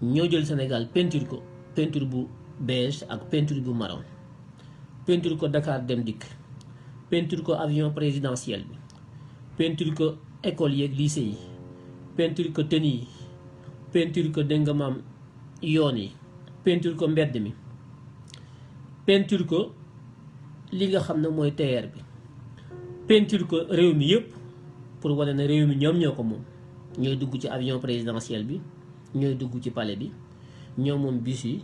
ñoo jël Sénégal peinture ko peinture bu beige ak peinture bu marron, peinture ko Dakar Dem Dikk, peinture ko avion présidentiel bi, peinture ko école yeeg lycée yi, peinture ko tenue yi, peinture ko dégg nga maam yoon yi, peinture ko mbedd mi, peinture ko li nga xam ne mooy TER bi, peinture ko réew mi yëpp pour wane ne réew mi ñoom ñoo ko moom. ñooy dugg ci avion présidentiel bi, ñooy dugg ci palais bi, ñoo moom bus yi,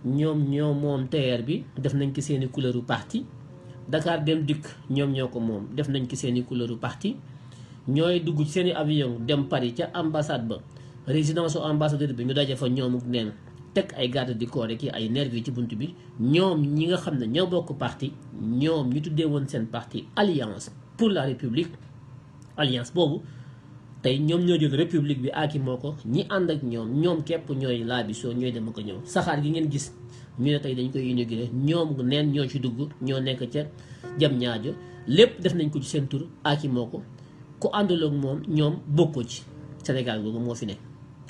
ñoo moom TER bi, def nañ ko seeni couleuru parti. Dakar Dem Dikk ñoom ñoo ko moom, def nañ ko seeni couleuru parti. ñooy dugg ci seeni avion dem Paris ca ambassade ba, résidence u ambassadeur bi ñu daje fa ñoomuk neen teg ay garde du corps ki ay nervi ci bunt bi. ñoom ñi nga xam ne ñoo bokk parti, ñoom ñu tuddee woon seen parti Alliance pour la République. Alliance boobu tey ñoom ñoo jël république bi aaki moo ko, ñi ànd ak ñoom képp ñooy laabisoo, ñooy dem ko ñëw. Saxaar gi ngeen gis ñu ne tey dañ koy inauguré, ñoom neen ñoo ci dugg, ñoo nekk ca jam ñaajo, lépp def nañ ko ci seen tur aaki moo ko. ku àndul ak moom ñoom bokkoo ci. Sénégal googu moo fi ne.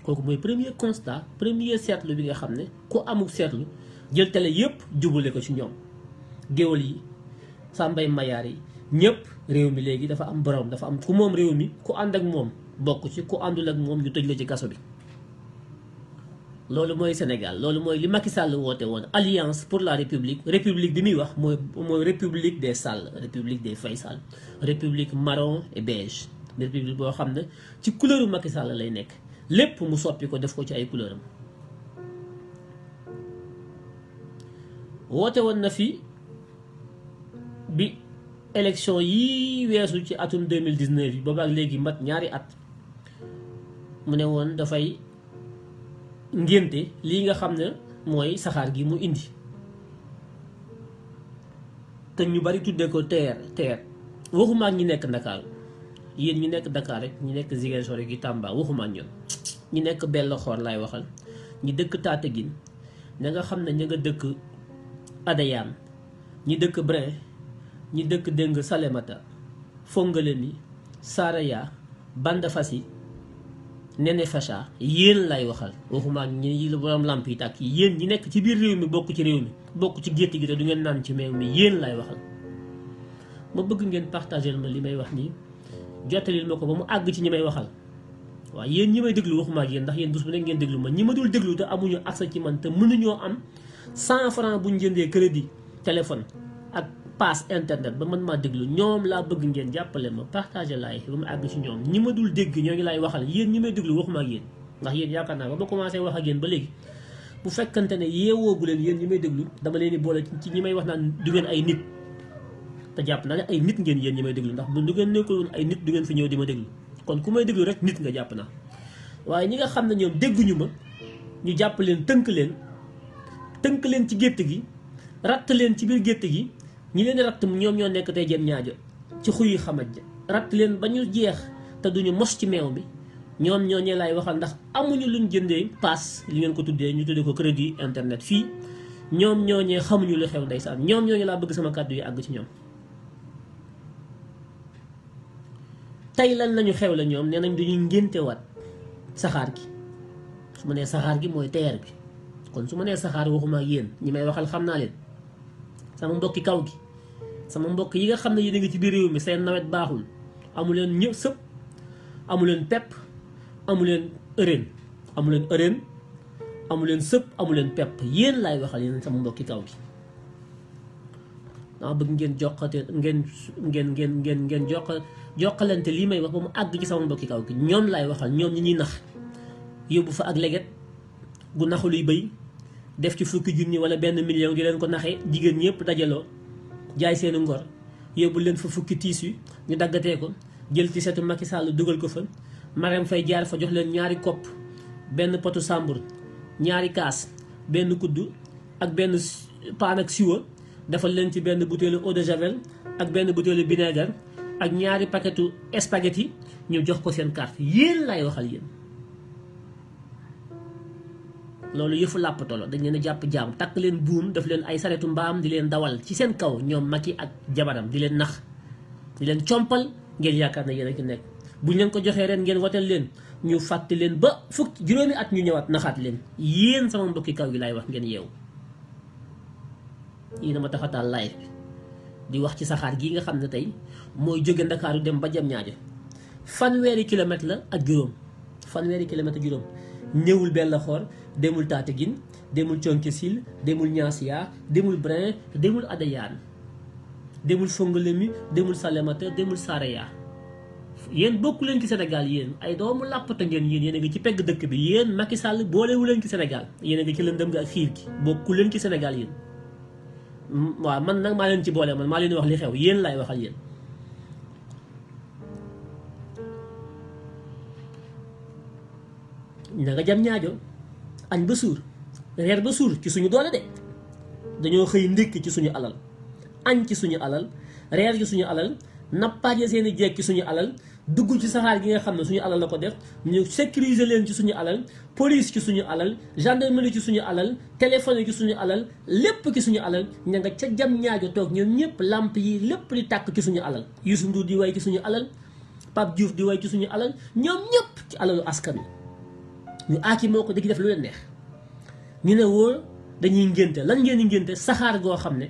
kooku mooy premier constat, premier seetlu bi nga xam ne ku amul seetlu jël télé yépp jubale ko ci ñoom. géwal yi, sàmbay mayaar yi, ñëpp réew mi léegi dafa am borom, dafa am ku moom réew mi, ku ànd ak moom bokk ci, ku àndul ak moom ñu tëj la ci kaso bi. loolu mooy Sénégal, loolu mooy li Macky Sall woote woon Alliance pour la République. République bi muy wax mooy république des Sall, république des Faye Sall, république marron et beige. République boo xam ne ci couleuru Macky Sall lay nekk, lépp mu soppi ko def ko ci ay couleuram. woote woon na fi bi élection yi weesu ci atum 2019 yi boobaak léegi mat ñaari at, mu ne woon dafay ngénte lii nga xam ne mooy saxaar gi mu indi, te ñu bari tuddee ko TER. waxuma ak ñi nekk Dakar, yéen ñi nekk Dakar rek, ñi nekk Ziguinchor rek yi Tamba, waxuma ak ñoom. ñi nekk Bellexor laay waxal, ñi dëkk Tataguine, ña nga xam ne ña nga dëkk Adayane, ñi dëkk Brin, ñi dëkk Déng Salémata, Fongolembi, Saraya, Bandafassi, Néné Facha, yéen lay waxal. waxuma ak ñi borom lamp yi tàkk yi, yéen ñi nekk ci biir réew mi, bokk ci réew mi, bokk ci gétt gi te du ngeen naan ci meew mi, yéen lay waxal. ma bëgg ngeen partagé ma li may wax nii, jottalil ma ko ba mu àgg ci ñi may waxal. waaw yéen ñi may déglu waxuma ak yéen, ndax yéen bés bu nekk ngeen déglu ma. ñi ma dul déglu te amuñu accès ci man te mënuñoo am 100 francs bu ñu jëndee crédit téléphone ak passe internet ba man maa déglu, ñoom laa bëgg ngeen jàppale ma, partagé laay ba mu àgg ci ñoom. ñi ma dul dégg ñoo ngi lay waxal, yéen ñi may déglu waxuma ak yéen, ndax yéen yaakaar naa ba ma commencé wax ak yéen ba léegi, bu fekkante ne yeewoogu leen yéen ñi may déglu, dama leen di boole ci ñi may wax naan du ngeen ay nit. te jàpp naa ne ay nit ngeen yéen ñi may déglu, ndax bu du ngeen nekkul woon ay nit du ngeen fi ñëw di ma déglu. kon ku may déglu rek nit nga jàpp naa. waaye ñi nga xam ne ñoom dégguñu ma, ñu jàpp leen tënk leen ci gétt gi, ratt leen ci biir gétt gi. ñi leen ratt ñoom ñoo nekk tey jëm ñaajo ci xuyi xamaj ja, ratt leen ba ñu jeex te duñu mos ci meew bi. ñoom ñoo ñee laay waxal, ndax amuñu luñ jëndee paas, li ngeen ko tuddee, ñu tuddee ko crédit internet fii. ñoom ñoo ñee xamuñu lu xew ndeysaan, ñoom ñoo ñu laa bëgg sama kàddu yi àgg ci ñoom. tey lan lañu xew la ñoom nee nañ dañuy ngéntewaat saxaar gi. su ma nee saxaar gi mooy TER bi, kon su ma nee saxaar waxuma ak yéen, ñi may waxal xam naa leen. sama mbokki kaw gi, sama mbokk yi nga xam ne yéen a ngi ci biir réew mi, seen nawet baaxul, amu leen ñëpp sëpp, amu leen pepp, amu leen ëreen, amu leen sëpp, amu leen pepp, yéen laay waxal, yéen sama mbokki kaw gi. dama bëgg ngeen jokkalante lii may wax ba mu àgg ci sama mbokki kaw gi. ñoom laay waxal, ñoom ñi ñuy nax, yóbbu fa ak leget gu naxuluy bëy, def ci fukki junni wala 1 million di leen ko naxee, jigéen ñëpp dajaloo jaay seeni ngor, yóbbu leen fa fukki tiis ñu daggatee ko, jël ci setu Macky Sall dugal ko fa. Marème Faye jaar fa jox leen ñaari kopp, benn potu sàmbur, ñaari kaas, benn kuddu ak benn paan ak siwa, defal leen ci benn butéelu eau de javel ak benn butéelu vinaigre ak ñaari paquetu spaghetti, ñu jox ko seen carte. yéen lay waxal yéen. loolu yëfu làppatoo la, dañ leen a jàpp jaam, takk leen buum, def leen ay saretu mbaam di leen dawal ci seen kaw, ñoom Macky ak jabaram, di leen nax, di leen compal, ngeen yaakaar na yéen a ci nekk. buñ leen ko joxee ren ngeen woteel leen, ñu fàtte leen ba juróomi at ñu ñëwaat naxaat leen. yéen sama mbokki kaw gi laay wax ngeen yeewu. yii dama tax a taal live bi di wax ci saxaar gii nga xam ne tey mooy jóge Ndakaaru dem ba Diamniadio fanweeri kilomètre la ak juróom. fanweeri kilomètre juróom ñëwul Bellakhoor demul Tataguine demul Thionck-Essyl demul Niassia demul Brin demul Adéane demul Fongolemi demul Salémata demul Saraya. yéen bokku leen ci Sénégal yéen ay doomu làppata ngeen yéen a ngi ci pegg dëkk bi yéen Macky Sall boolewu leen ci Sénégal yéen a ngi ci lëndëm gi ak xiir gi bokku leen ci Sénégal yéen. waaw man nag maa leen ci boole man maa leen di wax li xew yéen laay waxal yéen. na nga Diamniadio añ ba suur reer ba suur ci suñu doole de dañoo xëy ndékki ci suñu alal añ ci suñu alal reer ci suñu alal nappaaje seeni jeeg ci suñu alal dugg ci saxaar gi nga xam ne suñu alal la ko def ñu sécuriser leen ci suñu alal police ci suñu alal gendarmerie ci suñu alal téléphone ci suñu alal lépp ci suñu alal ña nga ca Diamniadio toog ñoom ñëpp lamp yi lépp di tàkk ci suñu alal Youssou Ndour di way ci suñu alal Pape Diouf di way ci suñu alal ñoom ñëpp ci alalu askan wi ñu aaki moo ko di def lu leen neex ñu ne woo dañuy ngénte lan ngeen di ngénte saxaar goo xam ne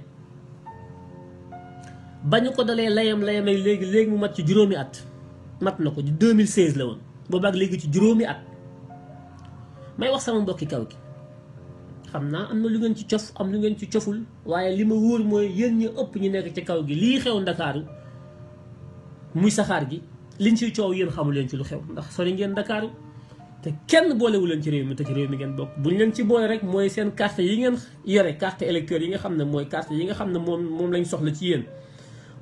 ba ñu ko dalee layam ak léegi mu mat ci juróomi at mat na ko 2016 la woon boobaak léegi ci juróomi at may wax sama mbokki kaw gi xam naa am na lu ngeen ci cof am lu ngeen ci coful waaye li ma wóor mooy yéen ñu ëpp ñu nekk ci kaw gi lii xew Ndakaaru muy saxaar gi liñ ciy coow yéen xamu leen ci lu xew ndax sori ngeen Ndakaaru te kenn boolewu leen ci réew mi te ci réew mi ngeen bokk buñ leen ci boole rek mooy seen carte yi ngeen yore carte électeur yi nga xam ne mooy carte yi nga xam ne moom lañ soxla ci yéen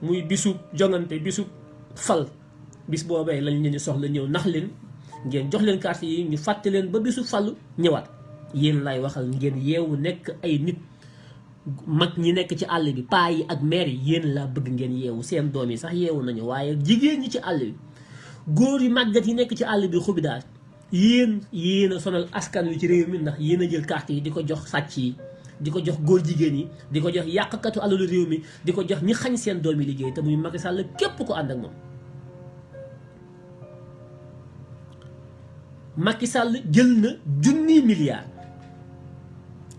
muy bisu jongante bisu fal bis boobee lañ leen di soxla ñëw nax leen ngeen jox leen carte yi ñu fàtte leen ba bisu falu ñëwaat yéen lay waxal ngeen yeewu nekk ay nit mag ñi nekk ci àll bi paa yi ak maire yi yéen laa bëgg ngeen yeewu seen doom yi sax yeewu nañu waaye jigéen ñi ci àll bi góor yi màggat yi nekk ci àll bi xubi daal yéen a sonal askan wi ci réew mi ndax yéen a jël carte yi di ko jox sàcc yi di ko jox góor jigéen yi di ko jox yàqkatu alalu réew mi di ko jox ñi xañ seen doom yi liggéey te muy Macky Sall képp ko ànd ak moom. Macky Sall jël na 1,000 milliards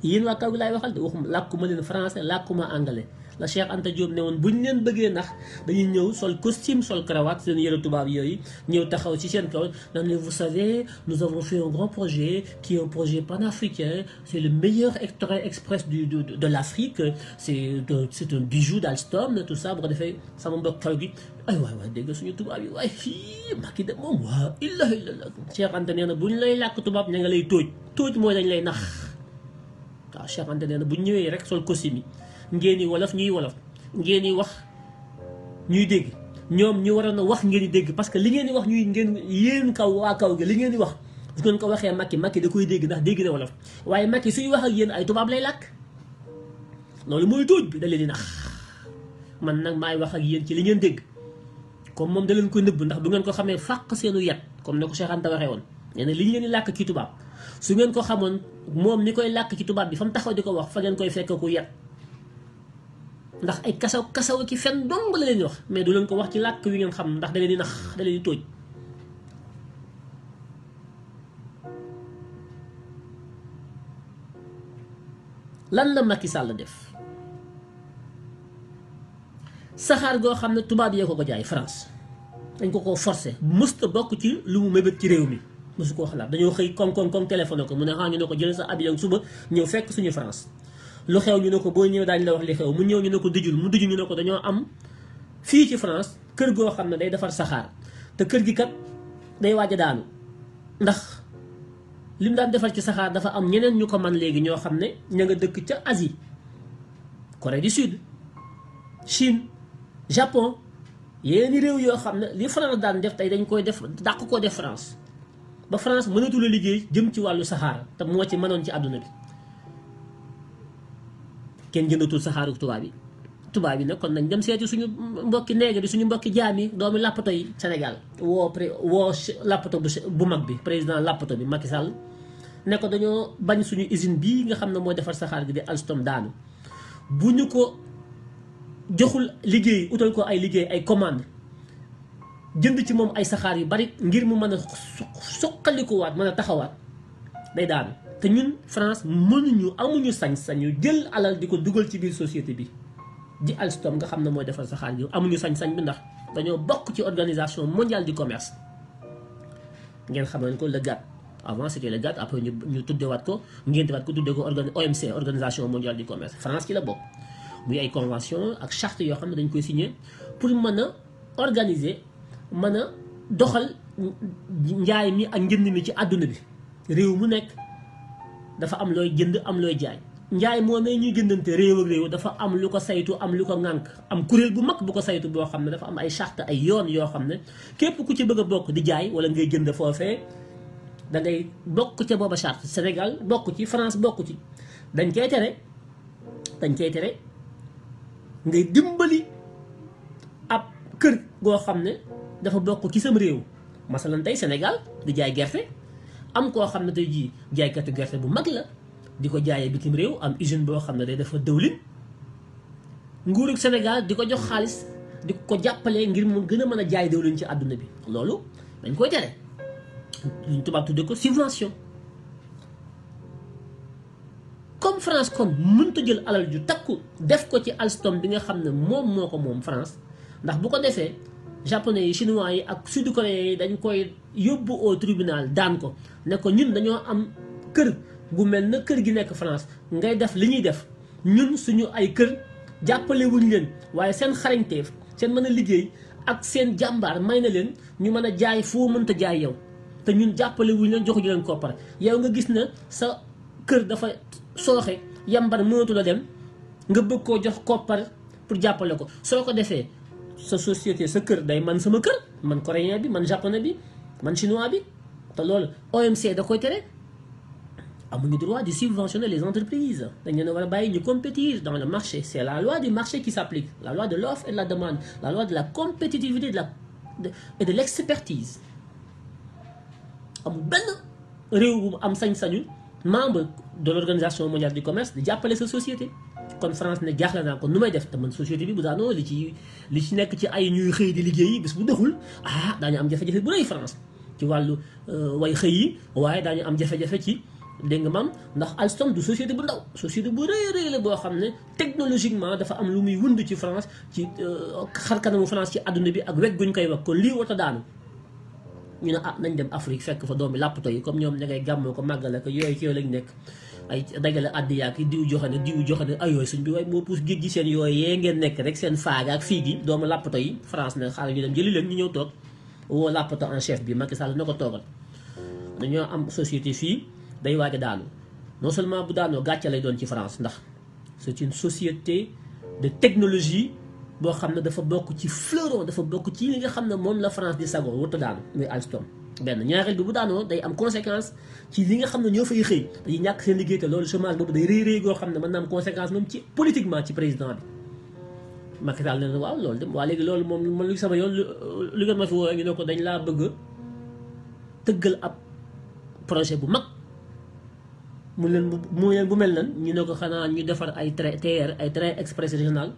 yéen waa kaw gi laay waxal de waxuma làkkuma leen français làkkuma anglais la Cheikh Anta Diop ne woon bu ñu leen bëggee nax dañuy ñëw sol costume sol cravate seen yëre tubaab yooyu ñëw taxaw ci seen kaw naan ne vous savez nous avons fait un grand projet qui est un projet panafricain c'est le meilleur train express de l'Afrique c'est un bijou d'Alstom tout ça bu ko defee sama mbokk kaw gi ay waay dégg suñu tubaab yi waaye fii Macky de moom waa illa Cheikh Anta nee na bu ñu lay làkk tubaab ña nga lay tóoj mooy dañ lay nax waaw Cheikh Anta nee na bu ñu ñëwee rek sol costume yi ngeen di wolof ñuy wolof ngeen di wax ñuy dégg ñoom ñu waroon a wax ngeen di dégg parce que li ngeen di wax ñuy ngeen yéen kaw waa kaw gi li ngeen di wax su ngeen ko waxee Macky da koy dégg ndax dégg na wolof waaye Macky suy wax ak yéen ay tubaab lay làkk loolu mooy tóoj bi da leen di nax man nag maay wax ak yéen ci li ngeen dégg comme moom da leen ko nëbb ndax bu ngeen ko xamee fàq seenu yat comme ne ko Cheikh Anta waxee woon nee na li ngeen di làkk ci tubaab su ngeen ko xamoon moom ni koy làkk ci tubaab bi fa mu taxaw di ko wax fa ngeen koy fekk ku yat ndax ay kasaw ki fen dong la leen di wax mais du leen ko wax ci làkk wi ngeen xam ndax da leen di nax da leen di tóoj lan la Macky Sall def saxaar goo xam ne tubaab yee ko jaay France dañ ko forcé mësta bokk ci lu mu mébét ci réew mi mësu koo xalaat dañoo xëy koŋ téléphoné ko mu ne ñu ne ko jël sa avion suba ñëw fekk suñu France lu xew ñu ne ko boo ñëwee daañu la wax li xew mu ñëw ñu ne ko dijul mu dijul ñu ne ko dañoo am fii ci France kër goo xam ne day defar saxaar te kër gi kat day waaj a daanu ndax li mu daan defar ci saxaar dafa am ñeneen ñu ko man léegi ñoo xam ne ña nga dëkk ca Asie Corée du Sud Chine Japon yeneen réew yoo xam ne li France daan def tey dañ koy def dàq koo def France ba France mënatul a liggéey jëm ci wàllu saxaar te moo ci mënoon ci àdduna bi kenn jëndatul saxaaru tubaab yi nag kon nañ dem seeti suñu mbokki néegi di suñu mbokki jaam yi doomi làppato yi Sénégal woo làppato bu mag bi président làppato bi Macky Sall ne ko dañoo bañ suñu usine bii nga xam ne mooy defar saxaar gi di Alstom daanu bu ñu ko joxul liggéey utal ko ay liggéey ay commande jënd ci moom ay saxaar yu bari ngir mu mën a suqalikuwaat mën a taxawaat day daanu. te ñun France amuñu sañ-sañu jël alal di ko dugal ci biir société bi di Alstom nga xam ne mooy defar saxaar yi amuñu sañ-sañ bi ndax dañoo bokk ci organisation mondiale du commerce ngeen xam nañ ko le GATT. Avant c'était le GATT après ñu tuddewaat ko ngéntewaat ko tuddee ko OMC organisation mondiale du commerce France ci la bokk muy ay convention ak charte yoo xam ne dañ koy signé pour mën a organiser mën a doxal njaay mi ak njënd mi ci àdduna bi. réew mu nekk dafa am looy jënd am looy jaay njaay moomee ñuy jëndante réew ak réew dafa am lu ko saytu am lu ko ŋànk am kuréel bu mag bu ko saytu boo xam ne dafa am ay charte ay yoon yoo xam ne képp ku ci bëgg a bokk di jaay wala ngay jënd foofee da ngay bokk ca booba charte. Sénégal bokk ci, France bokk ci. dañ koy tere ngay dimbali ab kër goo xam ne dafa bokk ci sam réew. masalan tey Sénégal di jaay gerte am koo xam ne tey jii jaaykatu gerte bu mag la di ko jaayee bitim réew am usine boo xam ne day dafa dëwlin nguurug Sénégal di ko jox xaalis di ko jàppalee ngir mu gën a mën a jaay dëwlin ci àdduna bi. loolu dañ koy tere. luñ tubaab tudde ko subvention. comme France kon mënta jël alal ju takku def ko ci Alstom bi nga xam ne moom moo ko moom France ndax bu ko defee japonais yi chinois yi ak sud coréens yi dañ koy yóbbu au tribunal daan ko ne ko ñun dañoo am kër gu mel na kër gi nekk France ngay def li ñuy def ñun suñu ay kër jàppale wuñ leen waaye seen xarañteef seen mën a liggéey ak seen jàmbaar may na leen ñu mën a jaay foo mënta jaay yow te ñun jàppale wuñ leen joxuñu leen koppar yow nga gis na sa kër dafa sooxe yambar mënatu la dem nga bëgg koo jox koppar pour jàppale ko soo ko defee sa société sa kër day man sama kër man coréen bi man japonais bi man chinois bi te loolu OMC da koy tere. amuñu droit de subventionner les entreprises dañ leen war a bàyyi ñu compétir dans le marché. C'est la loi du marché qui s'applique, la loi de l'offre et de la demande, la loi de la compétitivité et de l'expertise. amul benn réew bu am sañ-sañu membre de l'organisation mondiale du commerce di jàppale sa société. kon France ne jaaxle naa ko nu may def te man société bi bu daanoo li ci nekk ci ay ñuy xëy di liggéey bis bu doxul daañu am jafe-jafe bu rëy France ci wàllu way xëy yi waaye daañu am jafe-jafe ci dégg nga maam ndax Alstom du société bu ndaw société bu rëy la boo xam ne technologiquement dafa am lu muy wund ci France ci xar kanamu France ci àdduna bi ak wet guñ koy wax kon lii warta daanu. ñu ne nañ dem Afrique fekk fa doomi làppato yi comme ñoom da ngay gàmmoo ko màggale ko yooyu ci yooyu lañ nekk ay dagale addi yaak yi diw joxane ay yooyu suñ bi waaye moo puus géej gi seen yooyu yee ngeen nekk rek seen faaga ak fii gi doomu làppato yi France ne xaaral ñu dem jëli leen ñu ñëw toog woo làppato en chef bi Macky Sall na ko toogal. dañoo am société fii day waaj a daanu non seulement bu daanoo gàcce lay doon ci France ndax c'est une société de technologie boo xam ne dafa bokk ci fleuron dafa bokk ci li nga xam ne moom la France di sagoo warut a daanu muy Alstom. benn ñaareel bi bu daanoo day am conséquence ci li nga xam ne ñoo fay xëy dañuy ñàkk seen liggéey te loolu chômage boobu day rëy goo xam ne mën na am conséquence moom ci politiquement ci président bi. Macky Sall ne waaw loolu dem waa léegi loolu moom man lu sama yoon lu ngeen ma fi woo ñu ne ko dañ laa bëgg tëggal ab projet bu mag mu leen bu mel nan ñu ne ko xanaa ñu defar ay TER ay train express régional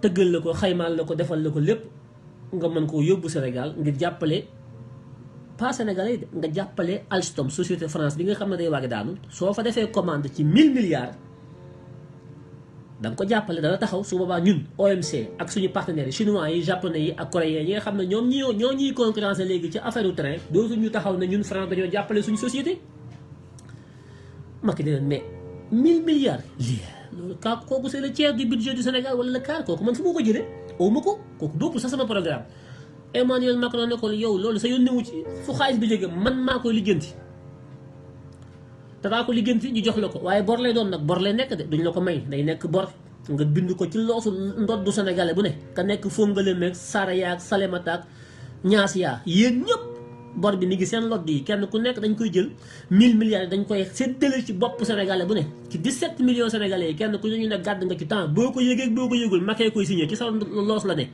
tëggal la ko xaymaal la ko defal la ko lépp nga mën koo yóbbu Sénégal ngir jàppale pas sénégalais nga jàppale Alstom société France bi nga xam ne day waage daanu soo fa defee commande ci 1000 milliards da nga ko jàppale dana taxaw su boobaa ñun OMC ak suñu partenaires yi chinois yi japonais yi ak coréens yi nga xam ne ñoom ñoo ñuy concurrencer léegi ci affaire u train dootuñu taxaw ne ñun France dañoo jàppale suñu société. Macky ne leen mais 1000 milliards lii loolu kooku c'est le tiers du budget du Sénégal wala le quart kooku man fu ma ko jëlee aw ma ko kooku bokkul sax sama programme. Emmanuel Macron ne ko yow loolu sa yónni wu ci fu xaalis bi jóge man maa koy lijjanti danaa ko lijjanti ñu jox la ko waaye bor lay doon nag bor lay nekk de duñ la ko may day nekk bor nga bind ko ci loosu ndoddu sénégalais bu ne ka nekk Fongolé meeg Saraya ak Salémata ak Niass yaa yéen ñëpp bor bi mi ngi seen lodd yi kenn ku nekk dañ koy jël 1000 milliards yi dañ koy séddale ci bopp sénégalais bu ne ci 17 millions sénégalais yi kenn ku ñu ne gàdd nga ci temps boo ko yëgee boo ko yëgul Macky koy signé ci sa loos la ne.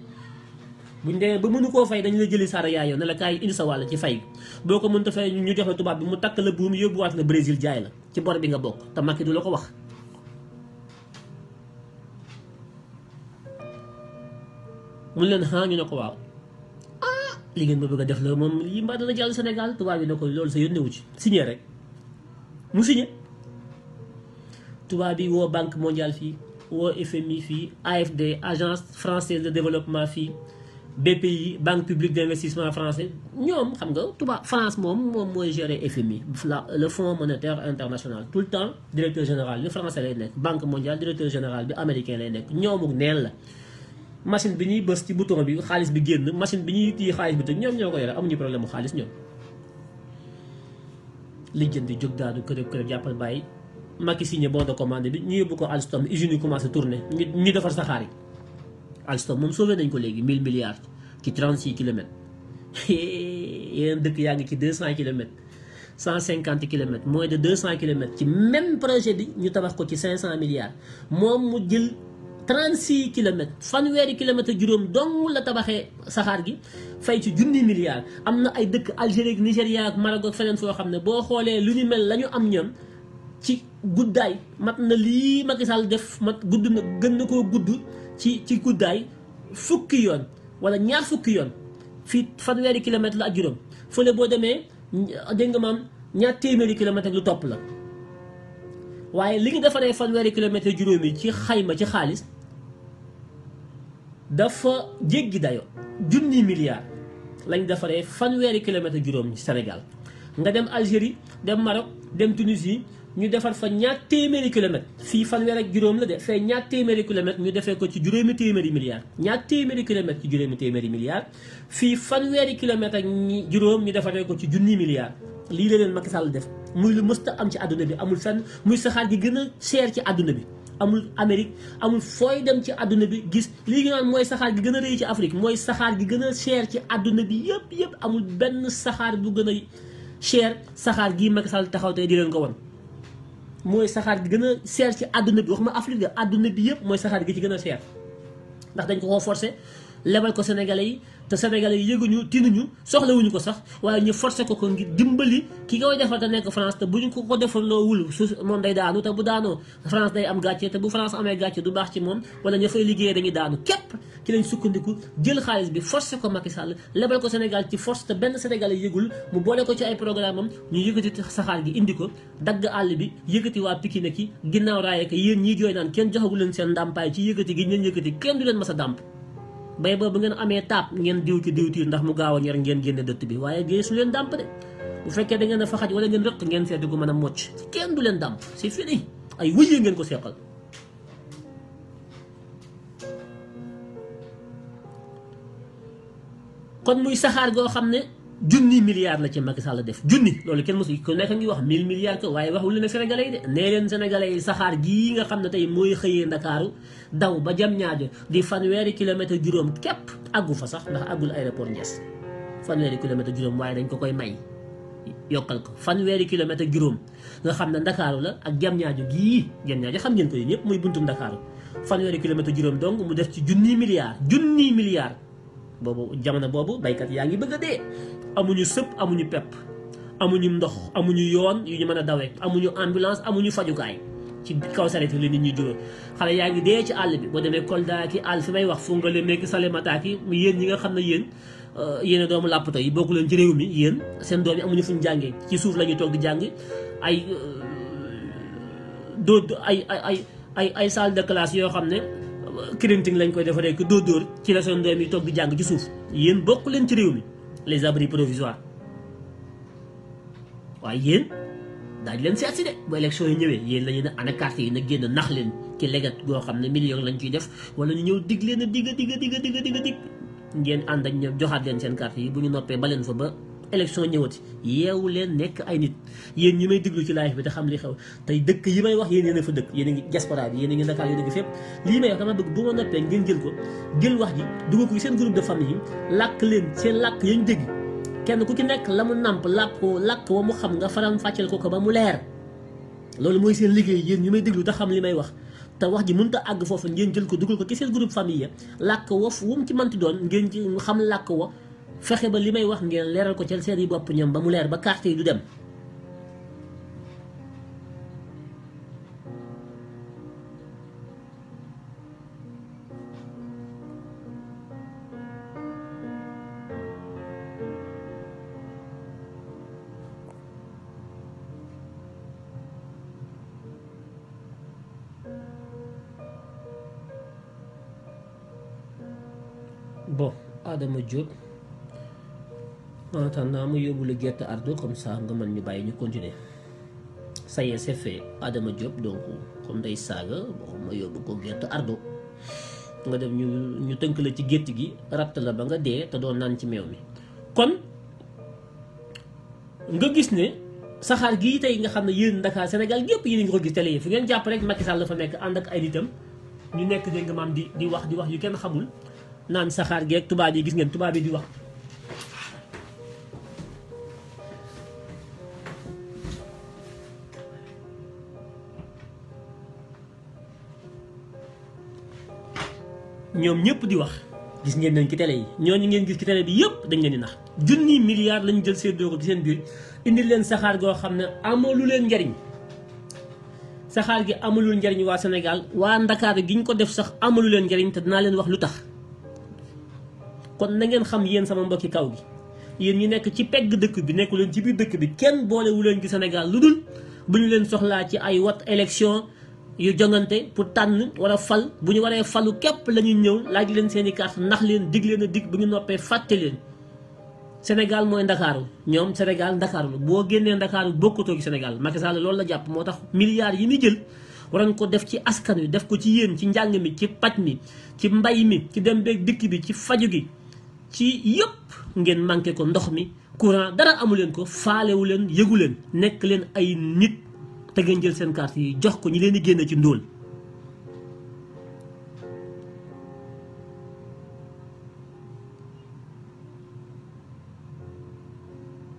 buñ demee ba mënu koo fay dañu la jëli saara yaay yow ne la kaay indi sa wàll ci fay boo ko mënta fay ñu joxe tubaab bi mu takk la buum yóbbuwaat la Brésil jaay la ci bor bi nga bokk te Macky du la ko wax. mun leen ñu ne ko waaw li ngeen ma bëgg a def la moom lii mbaa dana jàll Sénégal. tubaab yi ne ko loolu sa yónnewu ci signé rek mu signé. tubaab bi woo banque mondiale fii woo FMI fii AFD agence française de développement fii BPI banque publique d'investissement français ñoom xam nga tubaab France moom mooy gérer FMI le fonds monétaire international tout le temps directeur général bi français lay nekk banque mondiale directeur général bi américain lay nekk ñoomuk neen la. machine bi ñuy bës ci bouton bi xaalis bi génn machine bi ñuy téye xaalis bi te ñoom ñoo ko yore amuñu problème mu xaalis ñoom. lijjanti jóg daadu kërëb jàppal bàyyi Macky signé bon de commande bi ñu yóbbu ko Alstom usine yi commencé tourner ñu defar saxaar yi. Alstom moom sauvé nañ ko léegi 1000 milliards ci 36 kilomètres yeneen dëkk yaa ngi ci 200 kilomètres 150 kilomètres moins de 200 kilomètres ci même projet bi ñu tabax ko ci 500 milliards moom mu jël 36 kilomètres fanweeri kilomètres ak juróom dong la tabaxee saxaar gi fay ci junni milliards. am na ay dëkk Algérie ak Nigéria ak Maroc ak feneen foo xam ne boo xoolee lu ñu mel la ñu am ñoom ci guddaay mat na lii Macky Sall def gudd na gën na koo gudd ci guddaay fukki yoon wala ñaar fukki yoon fii fanweeri kilomètres la ak juróom fële boo demee dégg nga maam ñaar téeméeri kilomètres ak lu topp la. waaye li ñu defaree fanweeri kilomètres ak juróom yi ci xayma ci xaalis dafa jéggi dayo junni milliards lañ defaree fanweeri kilomètres ak juróom ci Sénégal. nga dem Algérie dem Maroc dem Tunisie ñu defar fa ñaar téeméeri kilomètres fii fanweer ak juróom la de fee ñaar téeméeri kilomètres ñu defee ko ci juróomi téeméeri milliards. ñaar téeméeri kilomètres ci juróomi téeméeri milliards fii fanweeri kilomètres ak juróom ñu defaree ko ci junni milliards. lii la leen Macky Sall def muy lu mësta am ci àdduna bi amul fenn muy saxaar gi gën a cher ci àdduna bi amul Amérique amul fooy dem ci àdduna bi gis lii nga naan mooy saxaar gi gën a rëy ci Afrique mooy saxaar gi gën a cher ci àdduna bi yëpp amul benn saxaar bu gën a cher saxaar gii Macky Sall taxaw tey di leen ko won mooy saxaar gi gën a cher ci àdduna bi wax ma Afrique de àdduna bi yëpp mooy saxaar gi ci gën a cher ndax dañ ko koo forcé lebal ko Sénégalais yi te Sénégalais yi yëguñu tinuñu soxlawuñu ko sax waaye ñu forcé ko ngir dimbali ki koy defal te nekk France te bu ñu ko defaloo wul su moom day daanu te bu daanoo France day am gàcce te bu France amee gàcce du baax ci moom wala ña fay liggéeyee dañuy daanu képp ci lañ sukkandiku jël xaalis bi forcé ko Macky Sall lebal ko Sénégal ci force te benn Sénégalais yëgul mu boole ko ci ay programme am ñu yëkkati saxaar gi indi ko dagg àll bi yëkkati waa Pikine ki ginnaaw raaye ko yéen ñii jooy naan kenn joxagu leen seen ndàmpaay ci yëkkati gi ñeen yëkkati kenn du leen mas a dàmp bay boobu ngeen amee taab ngeen diw ci diwtiir ndax mu gaaw a ñor ngeen génne dëtt bi waaye géej su leen dàmp de bu fekkee da ngeen a faxaj wala ngeen rëq ngeen seeti ko mën a mocc kenn du leen dàmp c'est fini ay wëyee ngeen ko seqal. kon muy saxaar goo xam ne junni milliards la ci Macky Sall def junni loolu kenn mosu ku nekk ngi wax 1000 milliards ko waaye waxul leen Sénégalais yi de nee leen Sénégalais yi saxaar gii nga xam ne tey mooy xëyee Ndakaaru daw ba jam ñaajo di fanweeri kilomètre juróom képp àggu fa sax ndax àggul aéroport Niass fanweeri kilomètre juróom waaye dañ ko koy may yokkal ko fanweeri kilomètre juróom nga xam ne Ndakaaru la ak jam ñaajo gii jam ñaajo xam ngeen ko yéen ñëpp muy buntu Ndakaaru fanweeri kilomètre juróom donc mu def ci junni milliards boobu jamono boobu baykat yaa ngi bëgg a dee amuñu sëpp amuñu pepp amuñu ndox amuñu yoon yu ñu mën a dawee amuñu ambulance amuñu fajukaay ci kaw sareet la nit ñi jóge xale yaa ngi dee ci àll bi boo demee Kolda ki àll fi may wax fu nga leen nekk Salémata ki yéen ñi nga xam ne yéen doomu làppata yi bokku leen ci réew mi yéen seen doom yi amuñu fuñ jàngee ci suuf la ñuy toog di jàng ay salle de classe yoo xam ne crinting lañ koy defaree ko dóor ci la seen doom yi toog di jàng ci suuf yéen bokk leen ci réew mi les abris provisoires waaye yéen daañu leen seet si de bu élection yi ñëwee yéen la ñu ne ana carte yi na génn nax leen ci leget goo xam ne million lañ ciy def wala ñu ñëw dig leen a digg ngeen ànd ak ñoom joxaat leen seen carte yi bu ñu noppee ba leen fa ba élection ñëwati yeewu leen nekk ay nit yéen ñi may diglu ci live bi te xam li xew tey dëkk yi may wax yéen a fa dëkk yéen a ngi diaspora bi yéen a ngi Dakar yéen a ngi fépp lii may wax dama bëgg bu ma noppee ngeen jël ko jël wax ji dugal ko seen groupe de famille yi làkk leen seen làkk yañ dégg kenn ku ci nekk la mu nàmp làkk wa mu xam nga faram fàcceel ko ba mu leer loolu mooy seen liggéey yéen ñi may déglu te xam li may wax te wax ji mënut a àgg foofu ngeen jël ko dugal ko ci seen groupe famille ya làkk wa fu mu ci manti doon ngeen ci xam làkk wa fexe ba li may wax ngeen leeral ko ci seen i bopp ñoom ba mu leer ba carte yi du dem bon Adama Diop en attendant mu yóbbu la gerte ardo comme ça nga mën ñu bàyyi ñu continuer. Ça y est, c'est fait. Adama Diop donc comme day saaga bon ma yóbbu ko gerte ardo nga dem ñu tënk la ci gétt gi ratt la ba nga dee te doo naan ci meew mi. kon nga gis ne saxaar gii tey nga xam ne yéen Dakar Sénégal gépp yéen a ngi ko gis télé yi fu ngeen jàpp rek Macky Sall dafa nekk ànd ak ay nitam ñu nekk dégg nga maam di wax yu kenn xamul naan saxaar geeg tubaab yi gis ngeen tubaab yi di wax. ñoom ñëpp di wax gis ngeen nañ ci télé yi ñooñu ngeen gis ci télé bi yëpp dañ leen di nax junni milliards lañu jël séddoo ko ci seen biir indi leen saxaar goo xam ne amalu leen njariñ saxaar gi amalul njariñ waa Sénégal waa Ndakaar gi ñu ko def sax amalu leen njariñ te dinaa leen wax lu tax. kon na ngeen xam yéen sama mbokki kaw gi yéen ñi nekk ci pegg dëkk bi nekku leen ci biir dëkk bi kenn boolewu leen ci Sénégal lu dul bu ñu leen soxlaa ci ay wat élection yu jongante pour tànn wala fal bu ñu waree falu képp la ñuy ñëw laaj leen seen i carte ndax leen dig leen a dig bu ñu noppee fàtte leen. Sénégal mooy Ndakaaru ñoom Sénégal Ndakaaru boo génnee Ndakaaru bokkutoo ci Sénégal Macky Sall loolu la jàpp moo tax milliards yi muy jël waroon ko def ci askan wi def ko ci yéen ci njàng mi ci paj mi ci mbay mi ci dem beeg dikk bi ci faju gi ci yëpp ngeen manqué ko ndox mi courant dara amu leen ko faalewu leen yëgu leen nekk leen ay nit. te ngeen jël seen carte yi jox ko ñi leen di génne ci ndóol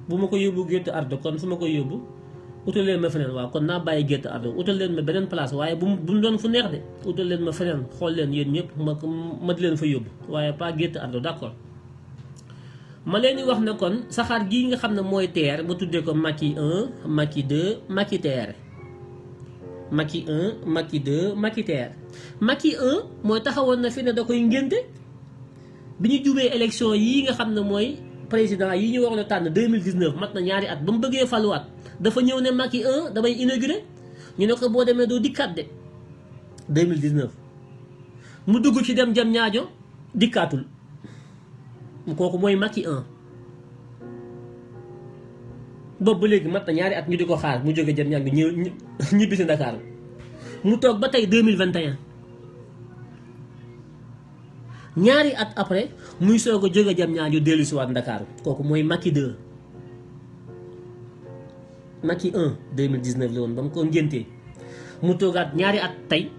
bu ma ko yóbbu gerte ardo kon fu ma ko yóbbu utal leen ma feneen waaw kon naa bàyyi gerte ardo utal leen ma beneen place waaye bu mu doon fu neex de utal leen ma feneen xool leen yéen ñëpp ma di leen fa yóbbu waaye pas gerte ardo d'accord. ma leen di wax ne kon saxaar gii nga xam ne mooy TER ba tuddee ko Macky 1 Macky 2 Macky TER Macky 1 Macky 2 Macky TER Macky 1 mooy taxawoon na fi ne da koy ngénte bi ñu jubee élection yii nga xam ne mooy président yi ñu waroon a tànn 2019 mat na ñaari at ba mu bëggee faluwaat dafa ñëw ne Macky 1 damay inauguré ñu ne ko boo demee doo dikkaat de 2019 mu dugg ci dem jam ñaajo dikkaatul kooku mooy Macky 1 boobu ba léegi mat na ñaari at ñu di ko xaar mu jóge jam ñaajo ñëw ñibbi si Ndakaaru mu toog ba tey 2021 ñaari at après muy soog a jóge jam ñaajo dellu si waat Ndakaaru kooku mooy Macky 2 Macky 1 2019 la woon ba mu ko ngéntee mu toogaat ñaari at tey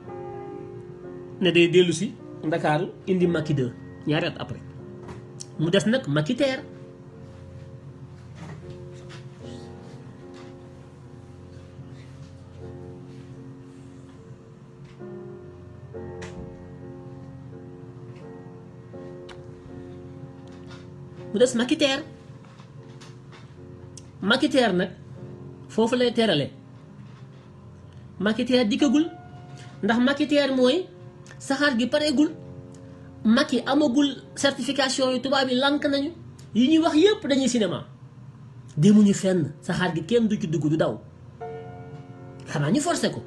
ne day dellu si Ndakaaru indi Macky 2 ñaari at après mu des nag Macky TER Macky TER nag foofu lay terale Macky TER dikkagul ndax Macky TER mooy saxaar gi pareegul Macky amagul certification yi tubaab yi lànk nañu yi ñuy wax yépp dañuy cinéma demuñu fenn saxaar gi kenn du ci dugg du daw xanaa ñu forcé ko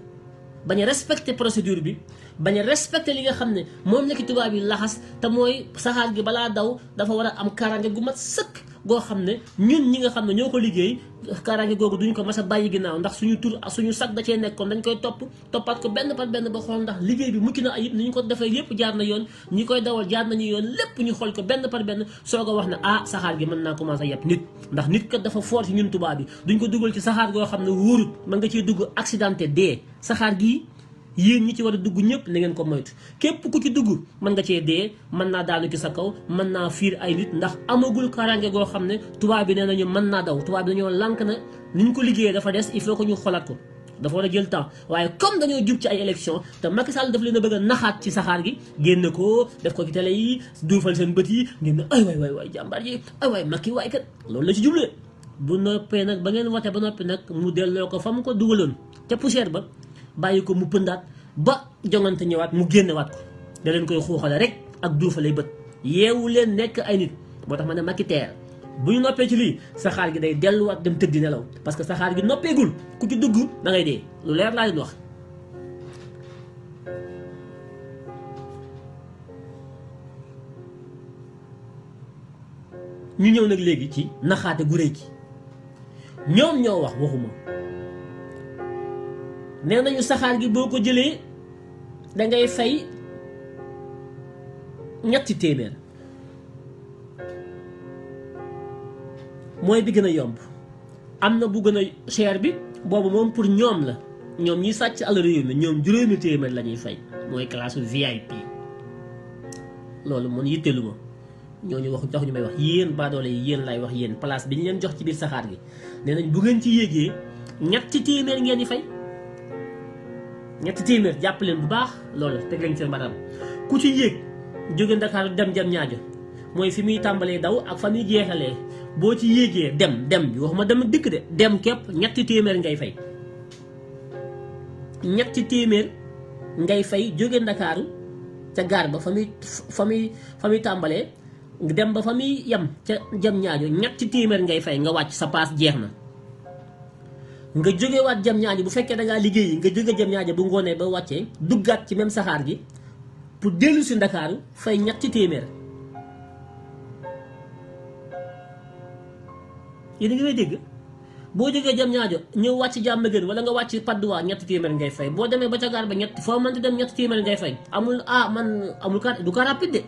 bañ a respecté procédure bi bañ a respecté li nga xam ne moom la ki tubaab yi laxas te mooy saxaar gi balaa daw dafa war a am kaaraange gu mat sëkk goo xam ne ñun ñi nga xam ne ñoo ko liggéey kaaraange googu duñ ko mas a bàyyi ginnaaw ndax suñu tur suñu sag da cee nekkoon dañ koy toppaat ko benn par benn ba xool ndax liggéey bi mucc na ayib ni ñu ko defee yépp jaar na yoon ñi koy dawal jaar nañu yoon lépp ñu xool ko benn par benn soog a wax ne saxaar gi mën naa commencé yàpp nit ndax nit kat dafa fort ci ñun tubaab bi duñ ko dugal ci saxaar goo xam ne wóorut mën nga ciy dugg accidenté dee saxaar gii yéen ñi ci war a dugg ñëpp na ngeen ko moytu képp ku ci dugg mën nga cee dee mën naa daanu ci sa kaw mën naa fiir ay nit ndax amagul kaaraange goo xam ne tubaab bi nee nañu mën naa daw tubaab bi dañoo lànk na ni ñu ko liggéeyee dafa des il faut que ñu xoolaat ko dafa war a jël temps waaye comme dañoo jub ci ay élection te Macky Sall daf leen a bëgg a naxaat ci saxaar gi génn ko def ko ci télé yi duufal seen bët yi ngeen ne ay waay jàmbaar ji ay waay Macky waay kat loolu la ci jublee bu noppee nag ba ngeen wote ba noppi nag mu delloo ko fa mu ko dugaloon ca poussière ba bàyyi ko mu pëndaat ba jongante ñëwaat mu génnewaat ko da leen koy xuuxale rek ak duufalay bët yeewu leen nekk ay nit boo tax ma ne Macky TER bu ñu noppee ci lii saxaar gi day delluwaat dem tëddi nelaw parce que saxaar gi noppeegul ku ci dugg da ngay dee lu leer laa leen wax. ñu ñëw nag léegi ci naxaate gu rëy gi ñoom ñoo wax waxuma nee nañu saxaar gi boo ko jëlee dangay fay ñetti téeméer mooy bi gën a yomb am na bu gën a cher bi boobu moom pour ñoom la ñoom ñi sàcc àll réew mi ñoom juróomi téeméer la ñuy fay mooy classe VIP loolu man yitteelu ma ñooñu wax tax ñu may wax yéen baadoole yi yéen lay wax yéen place bi ñu leen jox ci biir saxaar gi nee nañ bu ngeen ci yéegee ñetti téeméer ngeen di fay ñetti téeméer jàpp leen bu baax loolu teg leen seen baram ku ci yéeg jóge Ndakaaru dem jam ñaajo mooy fi muy tàmbalee daw ak fa muy jeexalee boo ci yéegee dem bi waxuma dem dikk de dem képp ñetti téeméer ngay fay ñetti téeméer ngay fay jóge Ndakaaru ca gaar ba fa muy tàmbalee dem ba fa muy yem ca jam ñaajo ñetti téeméer ngay fay nga wàcc sa paas jeex na nga jógewaat jam ñaajo bu fekkee da ngaa liggéeyi nga jóge jam ñaajo bu ngoonee ba wàccee duggaat ci même saxaar gi pour dellu si Ndakaaru fay ñetti téeméer yéen a ngi may dégg boo jógee jam ñaajo ñëw wàcc jàmm gën wala nga wàcc padduwaa ñetti téeméer ngay fay boo demee ba ca gaar ba ñetti foo mënti dem ñetti téeméer ngay fay amul man amul car du car rapide de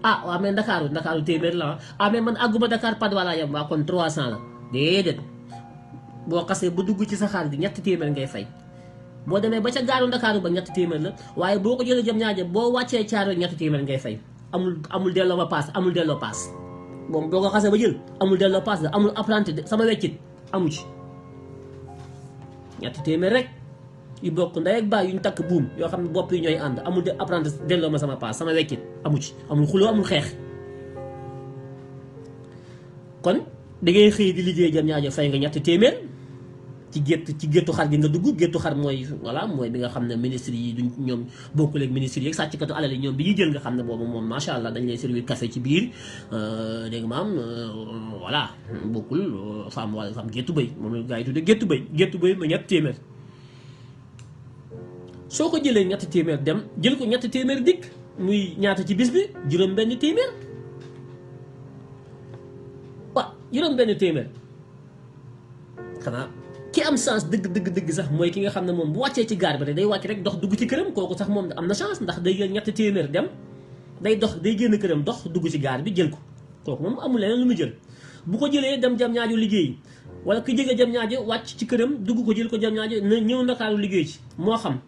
waaw mais Ndakaaru téeméer la mais man àgguma Dakar padduwaa laa yem waa kon 300 la déedéet boo xasee ba dugg ci saxaar gi ñetti téeméer ngay fay boo demee ba ca gaaru Ndakaaru ba ñetti téeméer la waaye boo ko jëlee jëm ñaaje boo wàccee caaro ñetti téeméer ngay fay amul delloo ba paas amul delloo paas moom boo ko xasee ba jël amul delloo paas la amul apprenti sama weccit amu ci ñetti téeméer rek yu bokk ndey ak baay yu ñu takk buum yoo xam ne bopp yi ñooy ànd amul apprenti delloo ma sama paas sama weccit amu ci amul xuloo amul xeex kon da ngay xëy di liggéey jëm ñaajo fay nga ñetti téeméer ci géttu xar gi nga dugg géttu xar mooy voilà mooy bi nga xam ne ministre yi duñ ñoom bokkul ak ministre yi ak sàcckatu alal yi ñoom bi ñuy jël nga xam ne boobu moom macha allah dañ lay servir café ci biir dégg nga maam voilà bokkul femme wala femme géttu bëy moom la gaa yi tudde géttu bëy ma ñetti téeméer soo ko jëlee ñetti téeméer dem jël ko ñetti téeméer dikk muy ñaata ci bis bi juróom benn téeméer waaw juróom benn téeméer xanaa ki am chance dëgg sax mooy ki nga xam ne moom bu wàccee ci gaar bi rek day wàcc rek dox dugg ci këram kooku sax moom am na chance ndax day jël ñetti téeméer dem day génn këram dox dugg ci gaar bi jël ko kooku moom amul leneen lu mu jël bu ko jëlee dem jam ñaajo liggéey wala ki jóge jam ñaajo wàcc ci këram dugg ko jël ko jam ñaajo na ñëw Ndakaaru liggéey ci moo xam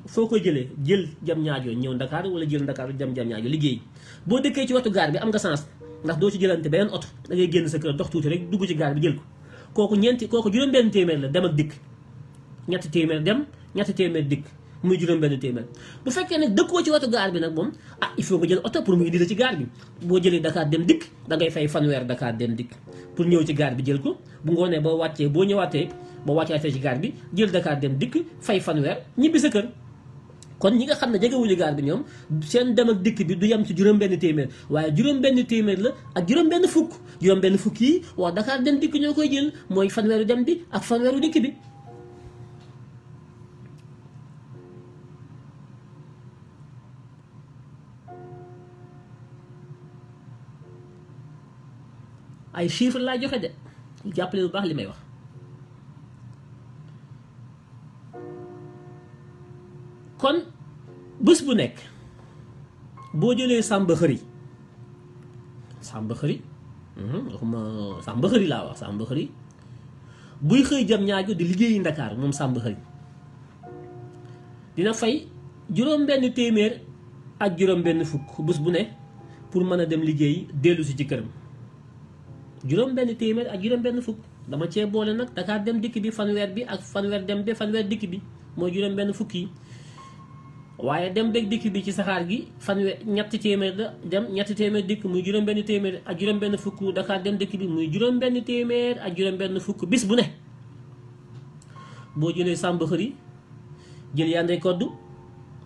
foo koy jëlee jël jam ñaajo ñëw Ndakaaru wala jël Ndakaaru jam ñaajo liggéey boo dëkkee ci wetu gaar bi am nga chance ndax doo ci jëlante beneen oto da ngay génn sa kër dox tuuti rek dugg ci gaar bi jël ko kooku juróom-benn téeméer la dem ak dikk ñetti téeméer dem ñetti téeméer dikk muy juróom-benn téeméer bu fekkee nag dëkkoo ci wetu gaar bi nag moom il faut nga jël oto pour mu indi la ci gaar bi boo jëlee Dakar dem dikk da ngay fay fanweer Dakar dem dikk pour ñëw ci gaar bi jël ko bu ngoonee boo ñëwaatee boo wàccaatee ci gaar bi jël Dakar dem dikk fay fanweer ñibbi sa kër kon ñi nga xam ne jegewuñu gaar bi ñoom seen dem ak dikk bi du yem ci juróom-benn téeméer waaye juróom-benn téeméer la ak juróom-benn fukk yi waa Dakar dem dikk ñoo koy jël mooy fanweeru dem bi ak fanweeru dikk bi ay chiffres laa joxe de jàppale bu baax li may wax kon bés bu nekk boo jëlee sàmba xëri waxuma sàmba xëri laa wax sàmba xëri buy xëy jam ñaajo di liggéeyi Ndakaar moom sàmba xëri dina fay juróom-benn téeméer ak juróom-benn fukk bés bu ne pour mën a dem liggéeyi dellu si ci këram juróom-benn téeméer ak juróom-benn fukk dama cee boole nag Dakar dem dikk bi fanweer bi ak fanweer dem bi fanweer dikk bi mooy juróom-benn fukk yi waaye dem beeg dikk bi ci saxaar gi fanweer ñetti téeméer la dem ñetti téeméer dikk muy juróom-benn téeméer ak juróom-benn fukk Dakar dem dikk bi muy juróom-benn téeméer ak juróom-benn fukk bis bu ne boo jëlee sàmba xëri jël yanday koddu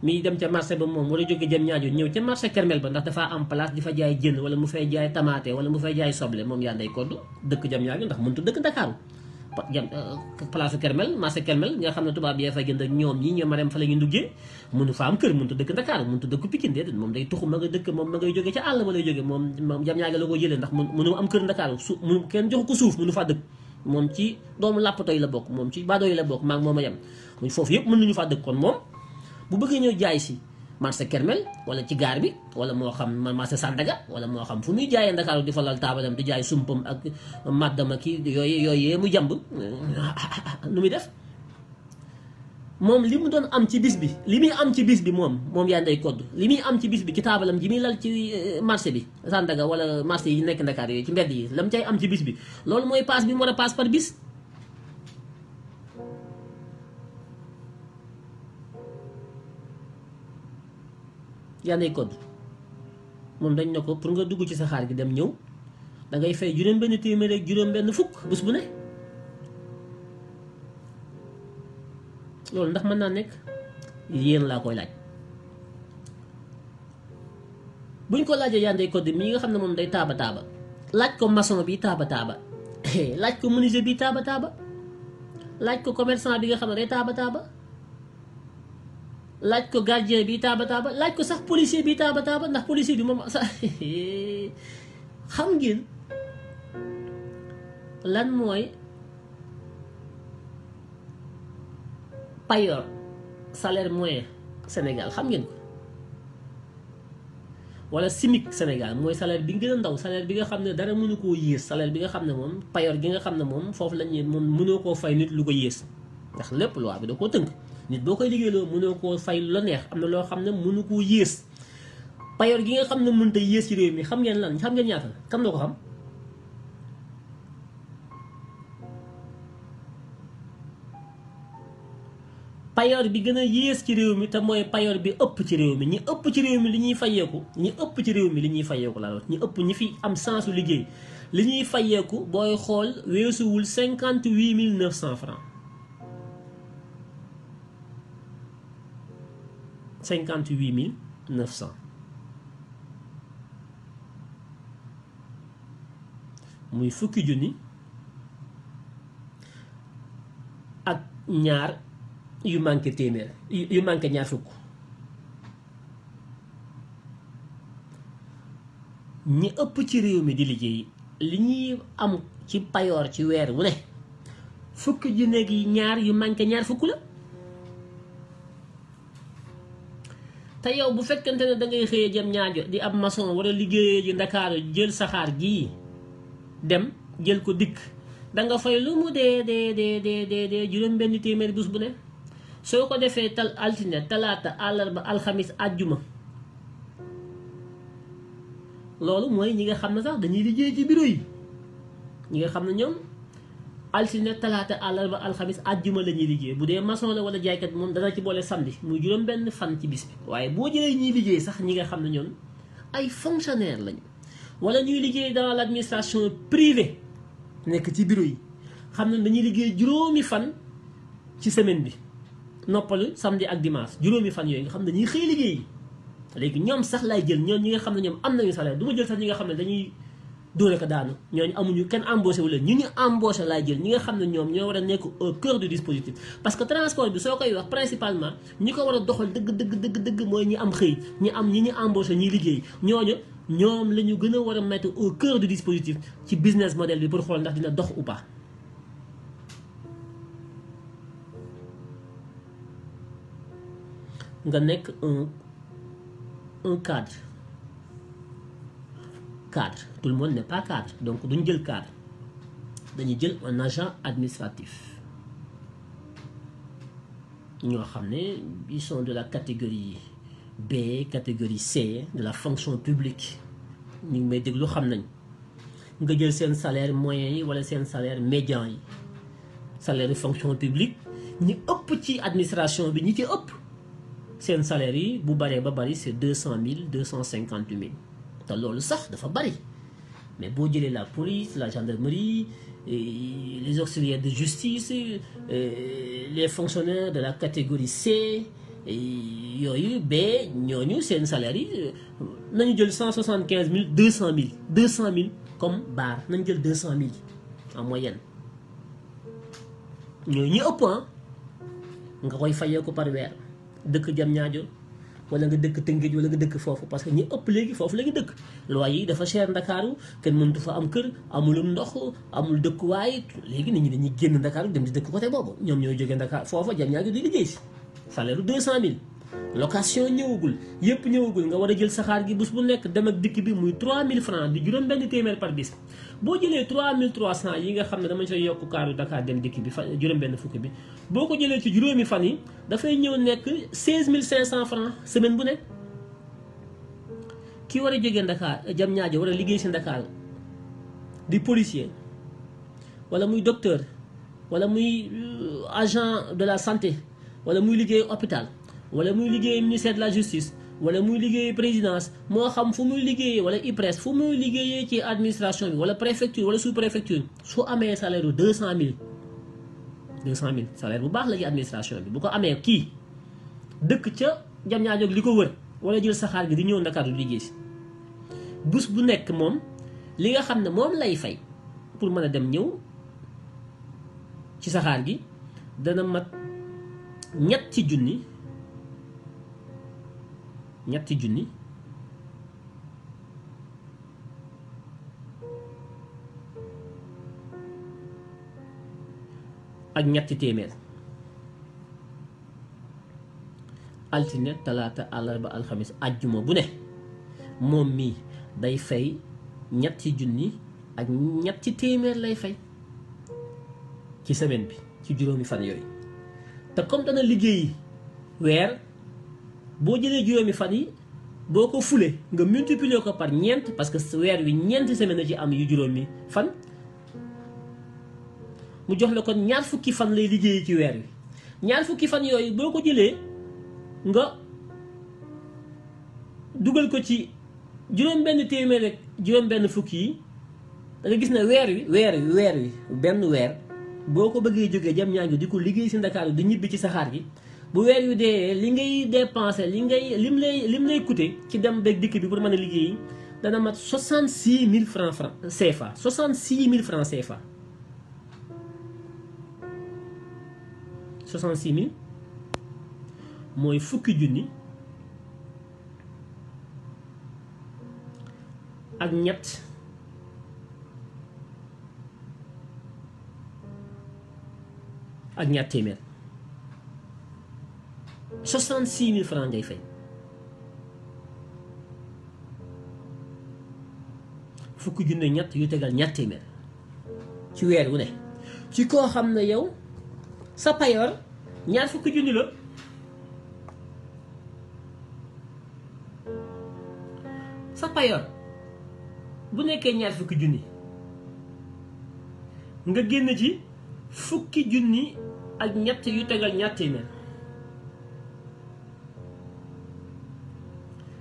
mi dem ca marché ba moom war a jóge jëm ñaajo ñëw ca marché Kermel ba ndax dafa am place di fa jaay jën wala mu fay jaay tamaate wala mu fay jaay soble moom yanday koddu dëkk jëm ñaajo ndax mënut dëkk Ndakaaru place Kermel marché Kermel nga xam ne tubaab yee fa jënd ak ñoom ñi ñoom ma dem fa la ñu duggee mënu fa am kër mënut a dëkk Dakar mënut a dëkk Pikine déedéet moom day tuxu ma nga dëkk moom ma ngay jóge ca àll ba lay jóge moom jam ñaage la ko jëlee ndax mënu am kër Dakar mënu kenn joxu ko suuf mënu faa dëkk moom ci doomu làppato yi la bokk moom ci baadoo yi la bokk maa ngi moom a yem foofu yëpp mën nañu faa dëkk kon moom bu bëggee ñëw jaay si marché Kermel wala ci gaar bi wala moo xam marché Sandaga wala moo xam fu muy jaayee Ndakaaru di fa lal taabalam di jaay sumpam ak maddama kii yooyu mu jàmb nu muy def moom li mu doon am ci bis bi li muy am ci bis bi moom yaa Ndeye Codou li muy am ci bis bi ci taabalam ji muy lal ci marché bi Sandaga wala marché yi nekk Ndakaar yooyu ci mbedd yi la mu cay am ci bis bi loolu mooy paas bi mu war a paas par bis yaa Ndeye Codou moom dañ ne ko pour nga dugg ci saxaar gi dem ñëw da ngay fay juróom-benn téeméer ak juróom-benn fukk bés bu ne loolu ndax mën naa nekk yéen laa koy laaj buñ ko laajee yaa Ndeye Codou mii nga xam ne moom day taaba laaj ko maçon bi taaba laaj ko menuisier bi taaba laaj ko commerçant bi nga xam ne day taaba laaj ko gardien bi taaba laaj ko sax policier bi taaba ndax policier bi moom sax xam ngeen lan mooy payoor salaire moyen Sénégal xam ngeen ko wala SMIC Sénégal mooy salaire bi gën a ndaw salaire bi nga xam ne dara mënu koo yées salaire bi nga xam ne moom payoor gi nga xam ne moom foofu lañu moom mënoo koo fay nit lu ko yées ndax lépp loi bi da koo tënk nit boo koy liggéeyloo mënoo koo fay lu la neex am na loo xam ne mënu koo yées payoor gi nga xam ne mënut a yées ci réew mi xam ngeen lan xam ngeen ñaata kan la ko xam payoor bi gën a yées ci réew mi te mooy payoor bi ëpp ci réew mi ñi ëpp ci réew mi li ñuy fayeeku laa wax ñi ëpp ñi fi am sensu liggéey li ñuy fayeeku booy xool weesuwul 58 900 francs 58 900 muy fukki junni ak ñaar yu manqué téeméer yu manqué ñaar fukk ñi ëpp ci réew mi di liggéey li ñuy am ci payoor ci weer wu ne fukki junni gi ñaar yu manqué ñaar fukk la te yow bu fekkente ne da ngay xëyee jëm ñaajo di ab maçon war a liggéeyee ji Ndakaaru jël saxaar gii dem jël ko dikk da nga fay lu mu dee juróom benn téeméer bés bu ne soo ko defee altine talaata àllarba alxamis àjjuma loolu mooy ñi nga xam ne sax dañuy liggéey ci bureau yi ñi nga xam ne ñoom altine talaata àllarba alxamis àjjuma la ñuy liggéey bu dee maçon la wala jaaykat moom dana ci boole samedi muy juróom benn fan ci bis bi waaye boo jëlee ñuy liggéey sax ñi nga xam ne ñoom ay fonctionnaire lañu wala ñuy liggéey dans l'administration privée nekk ci bureau yi xam ne dañuy liggéey juróomi fan ci semaine bi noppalu samedi ak dimanche juróomi fan yooyu nga xam ne dañuy xëy liggéey léegi ñoom sax lay jël ñoom ñi nga xam ne ñoom am nañu salaire du ma jël sax ñi nga xam ne dañuy dóore ko daanu ñooñu amuñu kenn embauché wu leen ñu embauché laay jël ñi nga xam ne ñoom ñoo war a nekk au cœur du dispositif parce que transport bi soo koy wax principalement ñi ko war a doxal dëgg mooy ñi am xëy ñi ñu embauché ñiy liggéey ñoom la ñu gën a war a mettre au cœur du dispositif ci business model bi pour xool ndax dina dox ou pas nga nekk un cadre tout le monde n'est pas cadre donc duñ jël cadre dañuy jël un agent administratif ñoo xam ne ils sont de la catégorie B catégorie C de la fonction publique ñu ngi may déglu xam nañ nga jël seen salaire moyen yi wala seen salaire médian yi salaire de fonction publique ñi ëpp ci administration bi ñi ci ëpp seen salaire yi bu baree ba bari c'est 200 000 250 000 te loolu sax dafa bari mais boo jëlee la police la gendarmerie les auxiliaires de justice les fonctionnaires de la catégorie C yooyu ba ñooñu seen salaire yi nañu jël 175 000 200 000 comme barre nañu jël 200 000 en moyenne ñooy ñi ëpp nga koy fayee ko par weer dëkk Diamniadio wala nga dëkk Tëngéej wala nga dëkk foofu parce que ñi ëpp léegi foofu la ñu dëkk loyer yi dafa cher Ndakaaru kenn mëntu fa am kër amulum ndox amul dëkkuwaay léegi nit ñi dañuy génn Ndakaaru dem di dëkk côté boobu ñoom ñooy jógee Ndakaar foofa Diamniadio di liggéey si salaire 200 000 location ñëwagul yëpp ñëwagul nga war a jël saxaar gi bés bu nekk dem ak dikk bi muy 3000 francs di juróom benn téeméer par bis boo jëlee 3300 yi nga xam ne dama ci yokk kaaru Dakar dem dikk bi fa juróom benn fukki bi boo ko jëlee ci juróomi fan yi dafay ñëw nekk 16500 francs semaine bu nekk ki war a jógee Dakar Diamniadio war a liggéey si Dakar di policier wala muy docteur wala muy agent de la santé wala muy liggéey hôpital wala muy liggéey ministère de la justice wala muy liggéey présidence moo xam fu muy liggéeyee wala IPRES fu muy liggéeyee ci administration bi wala préfecture wala sous préfecture su amee salaire 200000 salaire bu baax la ci administration bi bu ko amee kii dëkk ca Diamniadio li ko wër wala jël saxaar gi di ñëw Ndakaaru du liggéey si bés bu nekk moom li nga xam ne moom lay fay pour mën a dem ñëw ci saxaar gi dana mat ñetti junni ak ñetti téeméer altine talaata àllarba alxamis àjjuma bu ne moom mii day fay ñetti junni ak ñetti téeméer lay fay ci semaine bi ci juróomi fan yooyu te comme dana liggéeyi weer boo jëlee juróomi fan yi boo ko fule nga multiplier ko par ñeent parce que weer wi ñeenti semaine na ci am yu juróomi fan mu jox la kon ñaar fukki fan lay liggéeyi ci weer wi ñaar fukki fan yooyu boo ko jëlee nga dugal ko ci juróom benn téeméer rek juróom benn fukki yi da nga gis ne weer wi benn weer boo ko bëggee jógee Diamniadio di ko liggéey si Ndakaaru di ñibbi ci saxaar gi bu weer wi dee li ngay dépensé lim lay coûter ci dem beeg dikk bi pour mën a liggéey dana mat 66000 francs CFA 66000 francs CFA 66000 mooy fukki junni ak ñett ak ñaar téeméer 66000 francs ngay fay fukki junne ñett yu tegal ñaar téeméer ci weer wu ne ci koo xam ne yow sa payoor ñaar fukki junni la sa payoor bu nekkee ñaar fukki junni nga génn ci fukki junni ak ñett yu tegal ñaar téeméer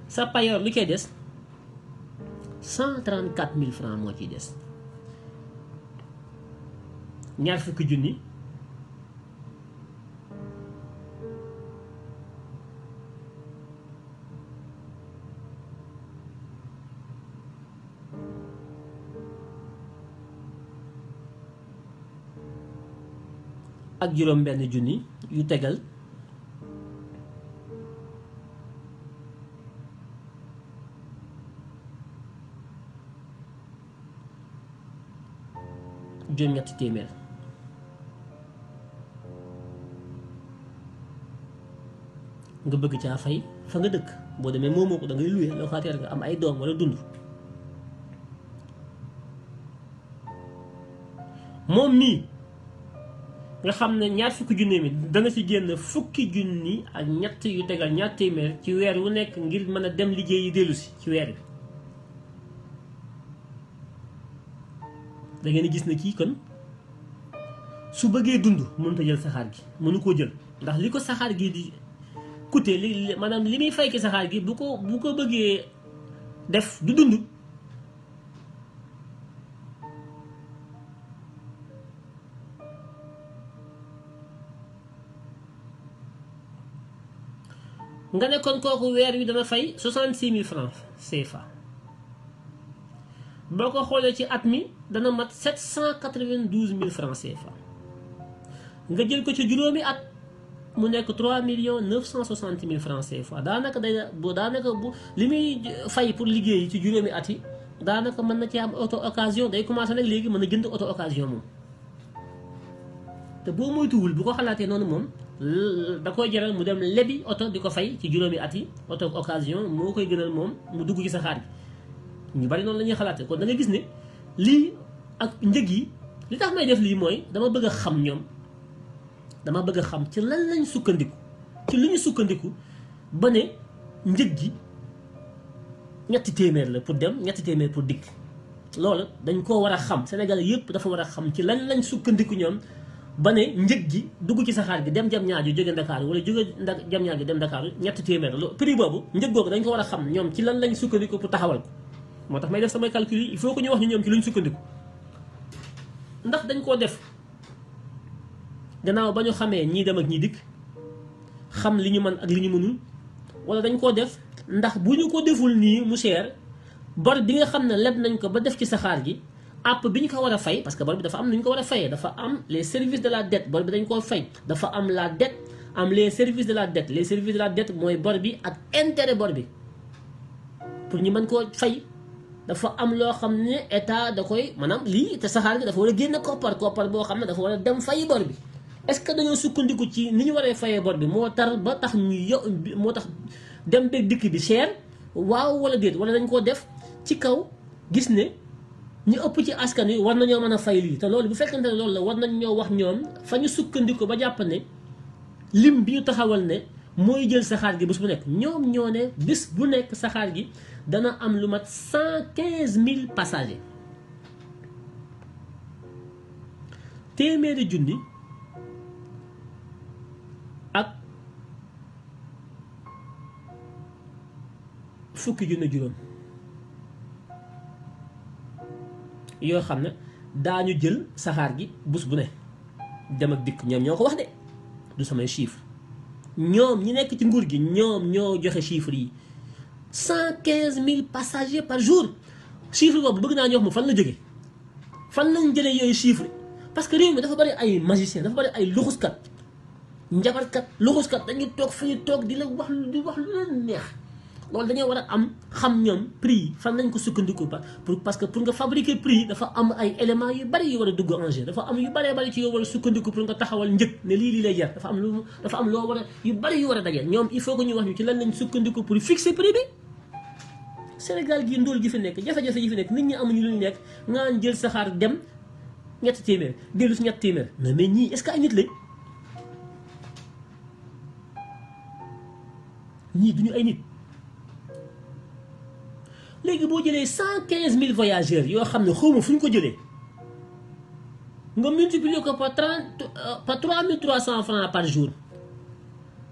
sa payoor lu koy des 134000 francs moo ciy des ñaar fukki junni ak juróom benn junni yu tegal juróom ñetti téeméer nga bëgg caa fay fa nga dëkk boo demee moomoo ko da ngay loué locataire nga am ay doom wala dund moom nii nga xam ne ñaar fukki junni mi dana ci génn fukki junni ak ñett yu tegal ñaar téeméer ci weer wu nekk ngir mën a dem liggéey yi dellu si ci weer bi da ngeen gis ne kii kon su bëggee dund mënut a jël saxaar gi mënu koo jël ndax li ko saxaar gi di coûter li maanaam li muy fay ki saxaar gi bu ko bëggee def du dund nga ne kon kooku weer wi dana fay 66000 francs CFA boo ko xoolee ci at mi dana mat 792000 francs CFA nga jël ko ci juróomi at mu nekk 3 960 000 francs CFA daanaka bu li muy fay pour liggéey ci juróomi at yi daanaka mën na ci am auto occasion day commencé nag léegi mën a jënd auto occasion moom. te boo moytuwul bu ko xalaatee noonu moom da koy jaral mu dem lebi oto di ko fay ci juróomi at yi auto occasion moo koy gënal moom mu dugg ci saxaar gi ñu bari noonu la ñuy xalaatee kon da nga gis ne lii ak njëg yi li tax may def lii mooy dama bëgg a xam ñoom dama bëgg a xam ci lan lañ sukkandiku ci lu ñu sukkandiku ba ne njëg gi ñetti téeméer la pour dem ñetti téeméer pour dikk loolu dañ koo war a xam Sénégal yëpp dafa war a xam ci lan lañ sukkandiku ñoom ba ne njëg gi dugg ci saxaar gi dem jam ñaaju jóge Ndakaaru wala jóge jam ñaaju dem Ndakaaru ñetti téeméer la prix boobu njëg googu dañ ko war a xam ñoom ci lan lañ sukkandiku pour taxawal ko moo tax may def samay calcul yi il faut que ñu wax ñu ñoom ci luñ sukkandiku ndax dañ koo def gannaaw ba ñu xamee ñii dem ak ñii dikk xam li ñu mën ak li ñu mënul wala dañ koo def ndax bu ñu ko deful nii mu cher bor bi nga xam ne leb nañ ko ba def ci saxaar gi àpp bi ñu ko war a fay parce que bor bi dafa am nu ñu ko war a fayee dafa am les services de la dette bor bi dañ koo fay dafa am la dette am les services de la dette les services de la dette mooy bor bi ak intérêt bor bi pour ñu mën koo fay dafa am loo xam ne état da koy maanaam lii te saxaar gi dafa war a génn koppar boo xam ne dafa war a dem fay bor bi est-ce que dañoo sukkandiku ci ni ñu waree fayee bor bi moo tar ba tax moo tax dem beeg dikk bi cher waaw wala déet wala dañ koo def ci kaw gis ne ñu ëpp ci askan wi war nañoo mën a fay lii te loolu bu fekkente ne loolu la war nañ ñoo wax ñoom fa ñu sukkandiku ba jàpp ne lim bi ñu taxawal ne mooy jël saxaar gi bés bu nekk ñoom ñoo ne bés bu nekk saxaar gi dana am lu mat 115 000 passagers téeméeri junni ak fukki junni juróom yoo xam ne daañu jël saxaar gi bés bu ne dem ak dikk ñoom ñoo ko wax de du samay chiffre ñoom ñi nekk ci nguur gi ñoom ñoo joxe chiffre yi 115 000 passagers par jour chiffre boobu bëgg naa ñu wax mu fan la jógee fan lañ jëlee yooyu chiffre parce que réew mi dafa bari ay magiciens dafa bari ay luxuskat njabarkat luxuskat dañuy toog fu ñu toog di wax lu leen neex loolu dañoo war a am xam ñoom prix yi fan lañ ko sukkandiku parce que pour nga fabriquer prix dafa am ay éléments yu bari yu war a dugg en jeu dafa am yu baree bari ci yow war a sukkandiku pour nga taxawal njëg ne lii lay jar dafa am loo war a yu bari yu war a dajeel ñoom il faut que ñu wax ñu ci lan lañ sukkandiku pour fixer prix bi Sénégal gi ndóol gi fi nekk jafe-jafe yi fi nekk nit ñi amuñu lu ñu nekk ngaan jël saxaar dem ñetti téeméer dellu si ñetti téeméer mais ñii est-ce que ay nit lañ ñii duñu ay nit léegi boo jëlee 115 000 voyageurs yoo xam ne xawma fu ñu ko jëlee nga multiplier ko par 3300 francs par jour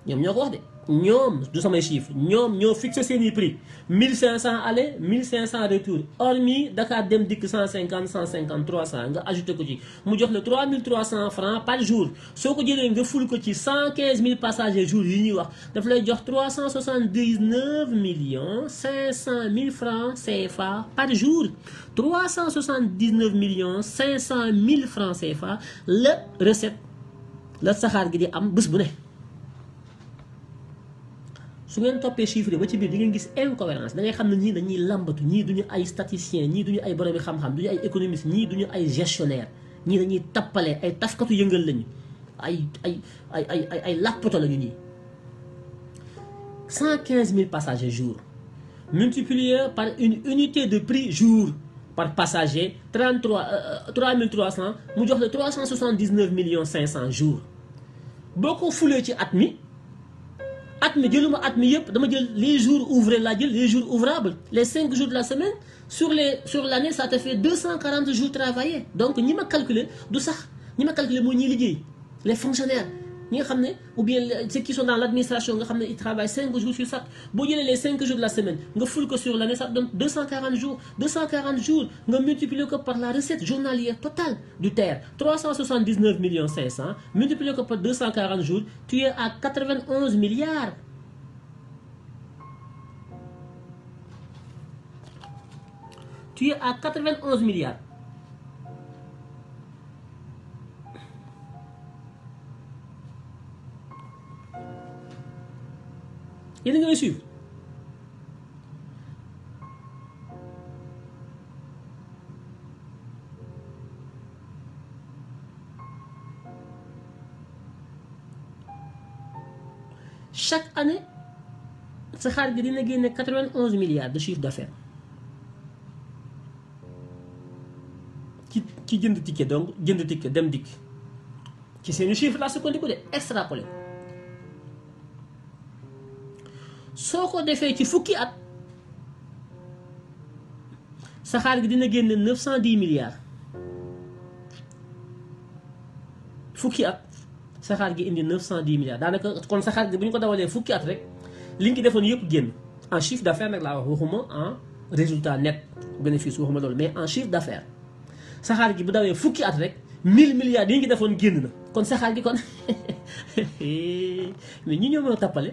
ñoom ñoo ko wax de ñoom du samay chiffre ñoom ñoo fixé seeni prix 1500 aller 1500 retour hormis Dakar dem dikk 150 150 300 nga ajouté ko ci mu jox la 3300 francs par jour soo ko jëlee nga ful ko ci 115 000 passagers jour yi ñuy wax daf lay jox 379 500 000 francs CFA par jour 379 500 000 francs CFA la recette la saxaar gi di am bés bu ne. su ngeen toppee chiffre ba ci biir di ngeen gis incohérence da ngay xam ne ñii dañuy làmbatu ñii duñu ay statisticien ñii duñu ay boromi xam-xam duñu ay économiste ñii duñu ay gestionnaire ñii dañuy tappale ay tafkatu yëngal lañu ay làppato lañu ñii 115 000 passagers jour multiplié par une unité de prix jour par passager 3300 mu jox la 379 500 jours boo ko fulee ci at mi jëluma at mi yëpp dama jël les jours ouvrés laa jël les jours ouvrables les 5 jours de la semaine sur l'année ça te fait 240 jours travaillés donc ñi ma calculer du sax ñi ma calculer mooy ñiy liggéey les fonctionnaires ñi nga xam ne ou bien ceux qui sont dans l'administration nga xam ne ils travaillent 5 jours sur 7 boo jëlee les 5 jours de la semaine nga ful ko sur l'année ça te donne 240 jours nga multiplier ko par la recette journalière totale du TER 379 500 multiplier ko par 240 jours tu es à 91 milliards tu es à 91 milliards yéen a ngi may suivre. Chaque année saxaar gi dina génne 91 milliards de chiffre d'affaires ci jënd ticket, donc jënd ticket dem dikk ci seeni chiffre laa sukkandiku de extrapolé soo ko defee ci fukki at saxaar gi dina génne 910 milliards fukki at saxaar gi indi 910 milliards daanaka kon saxaar gi bu ñu ko dawalee fukki at rek li ñu ci defoon yëpp génn en chiffre d'affaires nag laa wax, waxuma en résultat net bénéfice, waxuma loolu, mais en chiffre d'affaires saxaar gi bu dawee fukki at rek 1000 milliards yi ñu defoon génn na. kon saxaar gi kon mais ñi ñoo mën a tappale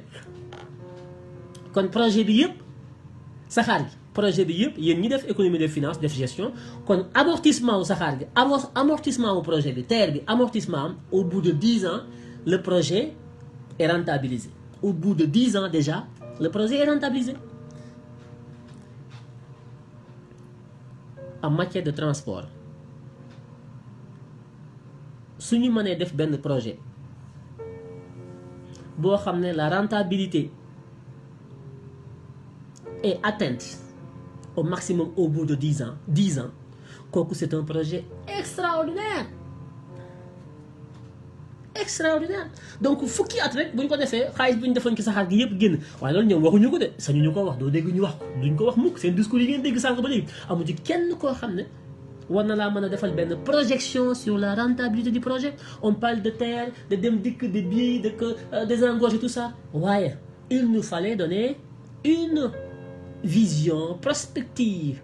kon projet bi yëpp saxaar gi projet bi yëpp yéen ñi def économie de finance def gestion kon amortissement wu saxaar gi amortissement wu projet bi TER bi amortissement am au bout de 10 ans le projet est rentabilisé. Au bout de 10 ans déjà le projet est rentabilisé. En matière de transport su ñu mënee def benn projet boo xam ne la rentabilité est atteinte au maximum au bout de 10 ans kooku c'est un projet extraordinaire donc fukki at rek bu ñu ko defee xaalis bu ñu defoon ci saxaar gi yëpp génn waaye loolu ñoom waxuñu ko de sañu ñu ko wax doo dégg ñu wax ko duñ ko wax mukk seen discours yi ngeen dégg sànq ba léegi amu ci kenn koo xam ne war na laa mën a defal benn projection sur la rentabilité du projet. On parle de terre, de dem dikk, de billets, des engorges et tout ça. Ouais, il nous fallait donner une vision prospective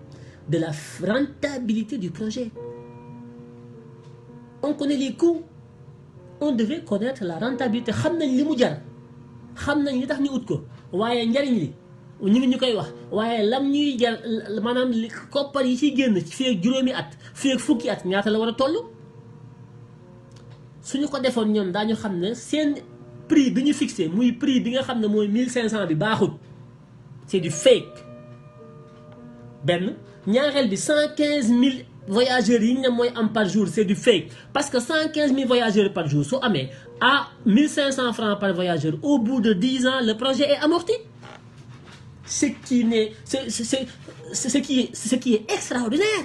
de la rentabilité du projet. On connaît les coûts, on devait connaître la rentabilité. Xam nañ li mu jar, xam nañ li tax ñu ut ko, waaye njariñ li ñu ngi ñu koy wax waaye lam ñuy jar maanaam li koppar yi ciy génn fii ak juróomi at fii ak fukki at ñaata la war a toll. suñu ko defoon ñoom daañu xam ne seen prix bi ñu fixé muy prix bi nga xam ne mooy 1500 bi baaxul, c'est du fake. benn ñaareel bi 115 000 voyageurs yi ñu ne mooy am par jour, c'est du fake parce que 115 000 voyageurs par jour su amee à 1500 francs par voyageur au bout de 10 ans le projet est amorti. Ce qui est extraordinaire.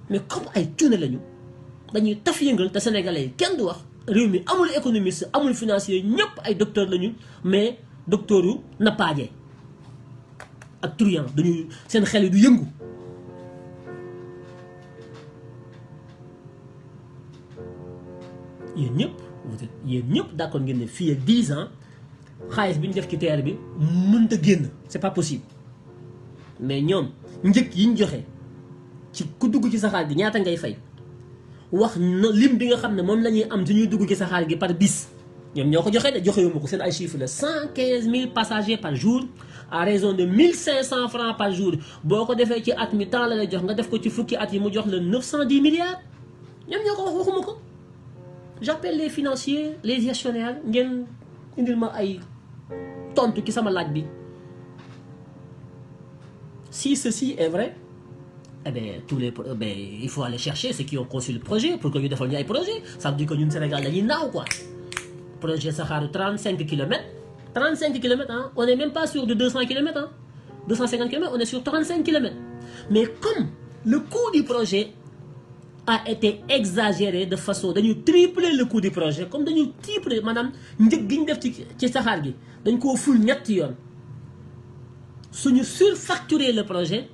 Mais comme ay cuune lañu dañuy taf yëngal te sénégalais yi kenn du wax réew mi amul économiste amul financier ñëpp ay docteur lañu mais docteur yu nappaaje ak truand dañuy seen xel yi du yëngu. yéen ñëpp d'accord ngeen ne fii ak 10 ans xaalis bi ñu def ci TER bi mënta génn, c'est pas possible. mais ñoom njëkk yi ñu joxe ci ku dugg ci saxaar gi ñaata ngay fay wax lim bi nga xam ne moom la ñuy am ci ñuy dugg ci saxaar gi par bis ñoom ñoo ko joxe de joxe yu ma ko seen ay chiffres la 115 000 passagers par jour à raison de 1500 francs par jour boo ko defee ci at mi temps la lay jox nga def ko ci fukki at yi mu jox la 910 milliards ñoom ñoo ko wax waxuma ko. J'appelle les financiers les gestionnaires ngeen indil ma ay tontu ci sama laaj bi. Si ceci est vrai, eh bien, il faut aller chercher ceux qui ont conçu le projet pour que ñu defal ñu ay projet. Ça veut dire que ñun Sénégal dañuy naaw quoi. Projet saxaaru 35 km. 35 km, hein? On n'est même pas sur de 200 km. Hein? 250 km, on est sur 35 km. Mais comme le coût du projet a été exagéré de façon dañu tripler le coût du projet comme dañu tripler maanaam njëg gi ñu def ci saxaar gi dañ koo ful ñetti yoon. suñu surfacturer le projet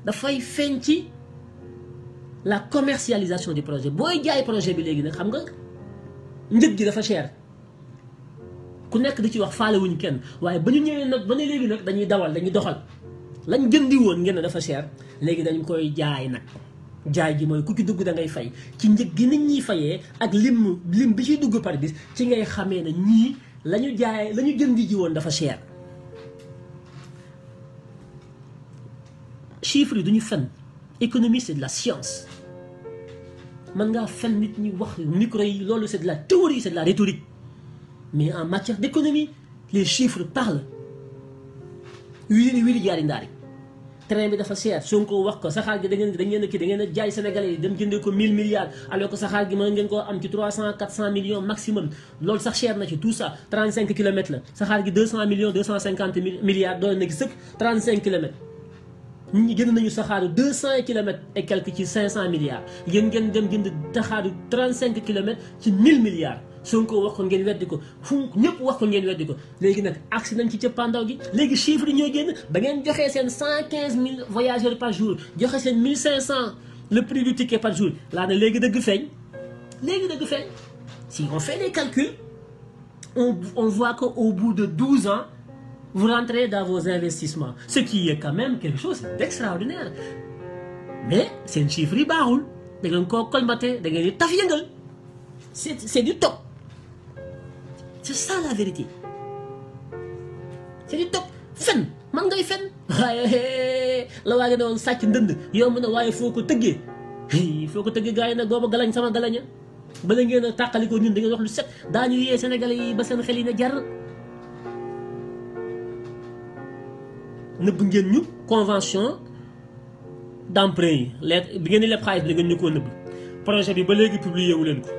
dafay feeñ ci la commercialisation du projet booy jaay projet bi léegi nag xam nga njëg gi dafa cher ku nekk di ci wax faale wuñ kenn waaye ba ñu ñëwee nag ba ne léegi nag dañuy dawal dañuy doxal lañ jëndi woon ngeen ne dafa cher léegi dañ koy jaay nag jaay gi mooy ku ci dugg da ngay fay ci njëg gi nit ñiy fayee ak lim bi ciy dugg par bis ci ngay xamee ne ñii la ñu jaay la ñu jëndi ji woon dafa cher. chiffres yi duñu fen économie c'est de la science mën ngaa fen nit ñi wax micro yi loolu c'est de la théorie c'est de la rhétorique mais en matière d'économie les chiffres parlent wili jaari ndaari train bi dafa cher Sonko wax ko saxaar gi da ngeen a jaay sénégalais yi dem jëndee ko 1000 milliards alors que saxaar gi mën ngeen koo am ci 300 400 millions maximum loolu sax cher na ci tout ça 35 kilomètres la saxaar gi 200 millions 250 milliards doole na gi sëkk 35 kilomètres nit ñi jënd nañu saxaaru 200 kilomètres et quelques ci 500 milliards yéen ngeen dem jënd saxaaru 35 kilomètres ci 1000 milliards Sonko wax ko ngeen weddi ko fu ñëpp wax ko ngeen weddi ko léegi nag agsi nañ ci cëppaandaw gi léegi chiffres yi ñooy génn ba ngeen joxee seen 115 000 voyageurs par jour joxe seen 1500 le prix du ticket par jour laa ne léegi dëgg feeñ si on fait les calculs on voit qu'au bout de 12 ans vous rentrez dans vos investissements ce qui est quand même quelque chose d'extraordinaire mais seen chiffres yi baaxul da ngeen koo colmaté da ngeen di taf yëngal c'est du top. C'est ça la vérité. C'est du top. Fen man ngay fen waaye la waa ngi ne woon sàcc ndënd yow mu ne waaye foo ko tëggee gars yi nag booba galañ sama galaña bala ngeen a tàqali ko ñun da ngeen wax lu set daañu yee Sénégalais yi ba seen xel yi ne jar nëbb ngeen ñu convention d'emprunt yi lettre bi ngeen di leb xaalis bi da ngeen ñu koo nëbb projet bi ba léegi publié wu leen ko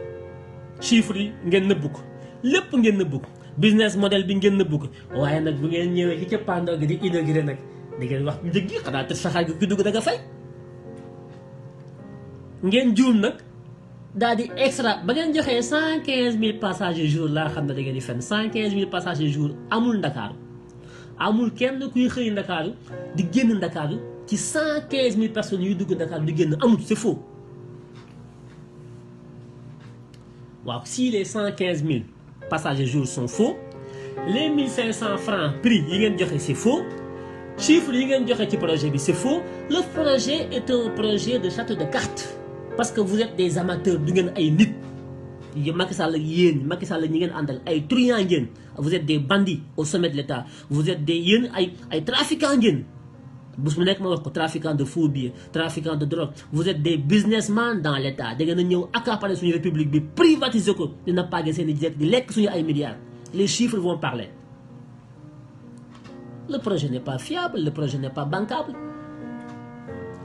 chiffres yi ngeen nëbb ko lépp ngeen nëbb ko business model bi ngeen nëbb ko waaye nag bu ngeen ñëwee ci cappaandaw gi di inauguré nag da ngeen wax njëg gi xanaa te saxaar gi dugg da nga fay ngeen juum nag daal di extra ba ngeen joxee 115 000 passagers jour laa xam ne da ngeen di fen 115 000 passagers jour amul Ndakaaru amul kenn kuy xëy Ndakaaru di génn Ndakaaru ci 115 000 personnes yuy dugg Ndakaaru di génn amul c'est faux waaw si les 115 000 passagers jour sont faux les 1500 francs prix yi ngeen joxe c'est faux chiffres yi ngeen joxe ci projet bi c'est faux le projet est un projet de château de cartes parce que vous êtes des amateurs du ngeen ay nit Macky Sall yéen Macky Sall ñi ngeen àndal ay truands ngeen vous êtes des bandits au sommet de l'État vous êtes des yéen ay trafiquants ngeen bés mu nekk ma wax ko trafiquant de faux billets trafiquant de drogue vous êtes des businessmen dans l'État da ngeen a ñëw accaparer suñu république bi privatiser ko dina pagé seen i direct di lekk suñu ay milliards les chiffres vont parler le projet n'est pas fiable le projet n'est pas bancable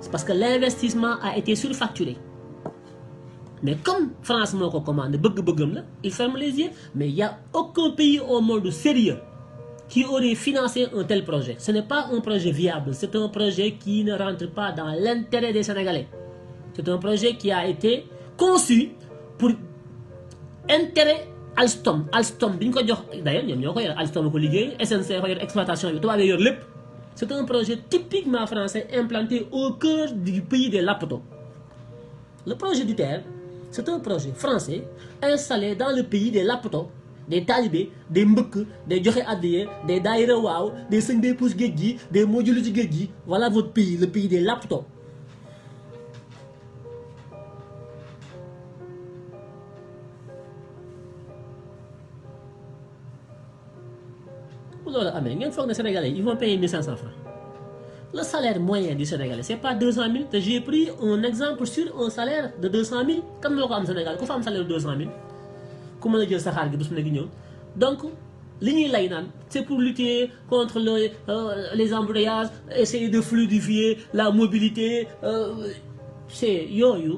c'est parce que l'investissement a été surfacturé mais comme France moo ko commandé bëgg-bëggam la il ferme les yeux mais il y a aucun pays au monde sérieux qui aurait financé un tel projet. Ce n'est pas un projet viable, c'est un projet qui ne rentre pas dans l'intérêt des Sénégalais. C'est un projet qui a été conçu pour intérêt Alstom. Alstom, d'ailleurs, Alstom ko liggéey, SNCF ko yor exploitation bi tubaab yor lépp. C'est un projet typiquement français implanté au cœur du pays des Lapotons. Le projet du TER, c'est un projet français installé dans le pays des Lapotons. Des talibés des mbëkk des joxe addiye des daayira waaw des sëñ des pousse géej gi des modules ci géej gi voilà votre pays le pays des laptops. bu loolu amee ngeen foog ne Sénégalais ils vont payer 1500 francs le salaire moyen du Sénégalais c'est pas 200 000 te j'ai pris un exemple sur un salaire de 200 000 kan moo ko am Sénégal ku fa am salaire de 200 000. ku mën a jël saxaar gi bés mu ne gi ñëw donc li ñuy lay naan c'est pour lutter contre les embrayages essayer de fluidifier la mobilité c'est yooyu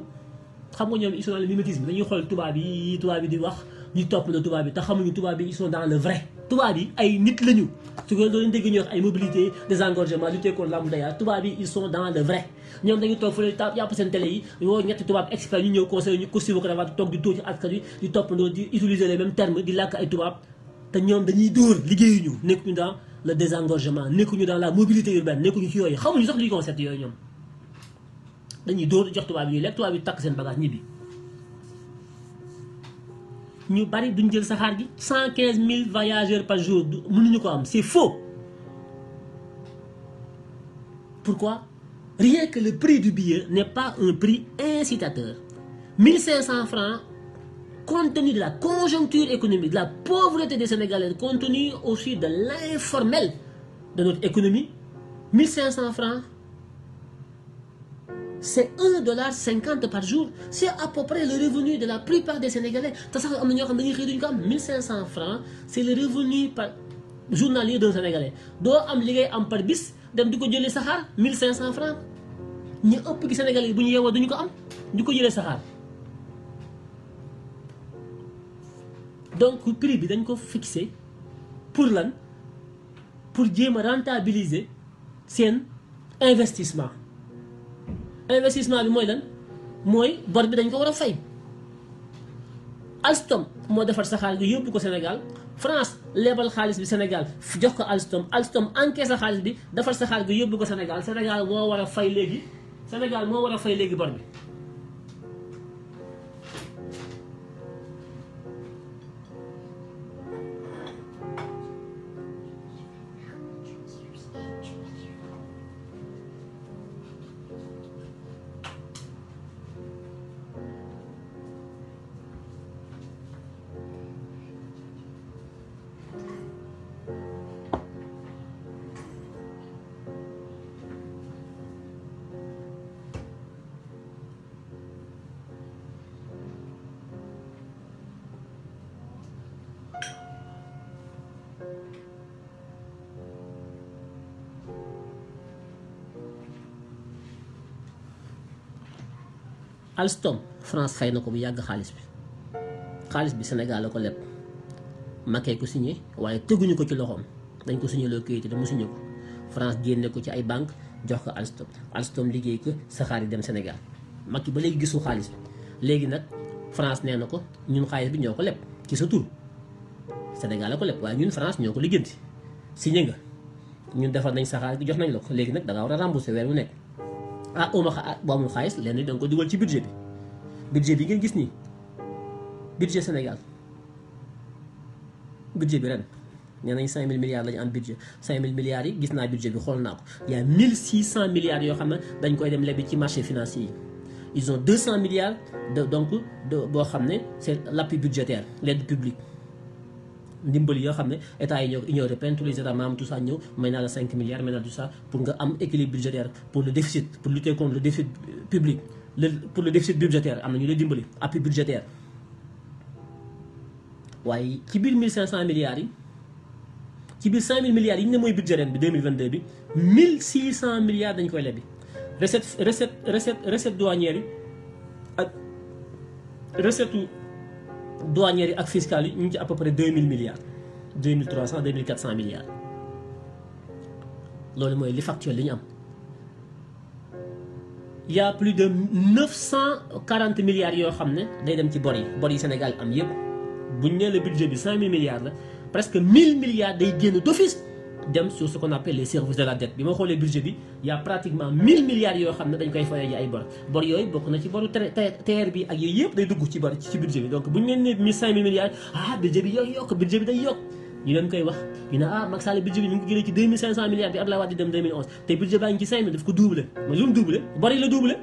xam nga ñoom ils sont dans le mimétisme dañuy xool tubaab yi di wax ñu topp na tubaab yi te xamuñu tubaab yi ils sont dans le vrai tubaab yi ay nit lañu su ko doon dégg ñuy wax ay mobilité désengorgement lutter contre l'embouteillage tubaab yi ils sont dans le vrai ñoom dañuy toog fële yàpp seen télé yi woo ñetti tubaab expert ñu ñëw conseil ñu costume cravate toog di tóor ci askan wi di toppandoo di utiliser les mêmes termes di làkk ay tubaab te ñoom dañuy dóor liggéeyuñu nekkuñu dans le désengorgement nekkuñu dans la mobilité urbaine nekkuñu ci yooyu xamuñu sax luy concept yooyu ñoom dañuy dóor jox tubaab yi ñuy lekk tubaab yi takk seen bagage ñibbi ñu bari duñ jël saxaar gi 115 000 voyageurs par jour mënuñu ko am c'est faux. Pourquoi? Rien que le prix du billet n'est pas un prix incitateur. 1500 francs, compte tenu de la conjoncture économique, de la pauvreté des Sénégalais, compte tenu aussi de l'informel de notre économie, 1500 francs, c'est $1,50 par jour. C'est à peu près le revenu de la plupart des Sénégalais. 1500 francs, c'est le revenu journalier d'un Sénégalais doo am li ngay am par bis dem di ko jëlee saxaar 1500 francs ñu ëpp gi Sénégalais yi bu ñu yeewoo duñu ko am di ko jëlee saxaar. donc prix bi dañ ko fixé pour lan pour jéem a rentabiliser seen investissement bi mooy lan mooy bor bi dañ ko war a fay. Alstom moo defar saxaar gi yóbbu ko Sénégal France lebal xaalis bi Sénégal jox ko Alstom encaissé xaalis bi defar saxaar gi yóbbu ko Sénégal moo war a fay léegi bor bi. Alstom France fay na ko bu yàgg xaalis bi Sénégal la ko leb Macky ko signé waaye teguñu ko ci loxoom dañ ko signé loo kayit te mu signé ko France génne ko ci ay banque jox ko Alstom liggéey ko saxaar yi dem Sénégal Macky ba léegi gisu xaalis bi léegi nag France nee na ko ñun xaalis bi ñoo ko leb ci sa tur Sénégal la ko leb waaye ñun France ñoo ko liggéeyanti signé nga ñun defar nañ saxaar gi jox nañ la ko léegi nag da nga war a rembourser weer wu nekk. boo amul xaalis lenn da nga ko dugal ci budget bi ngeen gis nii budget Sénégal budget bi ren nee nañ 5000 milliards la ñu am budget 5000 milliards yi gis naa budget bi xool naa ko y a 1600 milliards yoo xam ne dañ koy dem lebi ci marché financier yi ils ont 200 milliards boo xam ne c'est l'appui budgétaire l'aide publique ndimbali yoo xam ne état yi ñoo Union européenne tous les états membres tout ça ñëw may naa la 5 milliards may naa tout ça pour nga am équilibre budgétaire pour le déficit pour lutter contre le déficit public pour le déficit budgétaire am na ñu lay dimbali appui budgétaire. waaye ci biir 1500 milliards yi ci biir 5000 milliards yi ñu ne mooy budget ren bi 2022 bi 1600 milliards dañ koy lebi recette douanière yi ak recette douanières yi ak fiscales yi ñu ngi ci à peu près 2000 milliards 2300 2400 milliards loolu mooy li factuel li ñu am. y a plus de 940 milliards yoo xam ne day dem ci bor yi Sénégal am yëpp bu ñu nee le budget bi 5000 milliards la presque 1000 milliards day génn d'office dem sur ce qu'on appelle les services de la dette bi ma xoolee budget bi y a pratiquement 1000 milliards yoo xam ne dañ koy fayee ji ay bor yooyu bokk na ci boru TER bi ak yooyu yëpp day dugg ci budget bi donc bu ñu leen nee 1500 milliards budget bi budget bi day yokk ñu leen koy wax ñu ne Macky Sall budget bi ñu ngi ko jëlee ci 2500 milliards bi Abdoulaye Wade di dem 2011 te budget baa ngi ci 5000 daf ko doublé mais lu mu doublé bor yi la doublé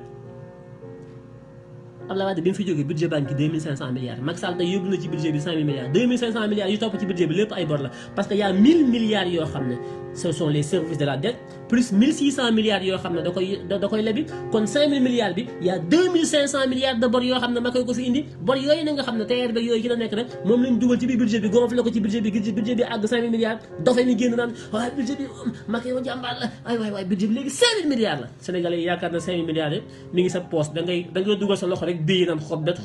Abdoulaye Wade bi mu fi jógee budget baa ngi ci 2500 milliards Macky Sall tey yóbbu na ci budget bi 5000 milliards 2500 milliards yu topp ci budget bi lépp ay bor la parce que y a 1000 milliards yoo xam ne ce sont les services de la dette plus 1600 milliards yoo xam ne da koy lebi kon 5000 milliards bi y a 2500 milliards de bor yoo xam ne ma koy ko fi indi bor yooyu na nga xam ne TER yooyu ci la nekk rek moom lañ dugal ci biir budget bi gonflé ko ci budget bi àgg 5000 milliards dafay ni génn naan waaye budget bi ma koy wa jàmbaar la waay budget bi léegi 5000 milliards la Sénégalais yi yaakaar na 5000 milliards mi ngi sa poste da nga dugal sa loxo rek bii naan xobbet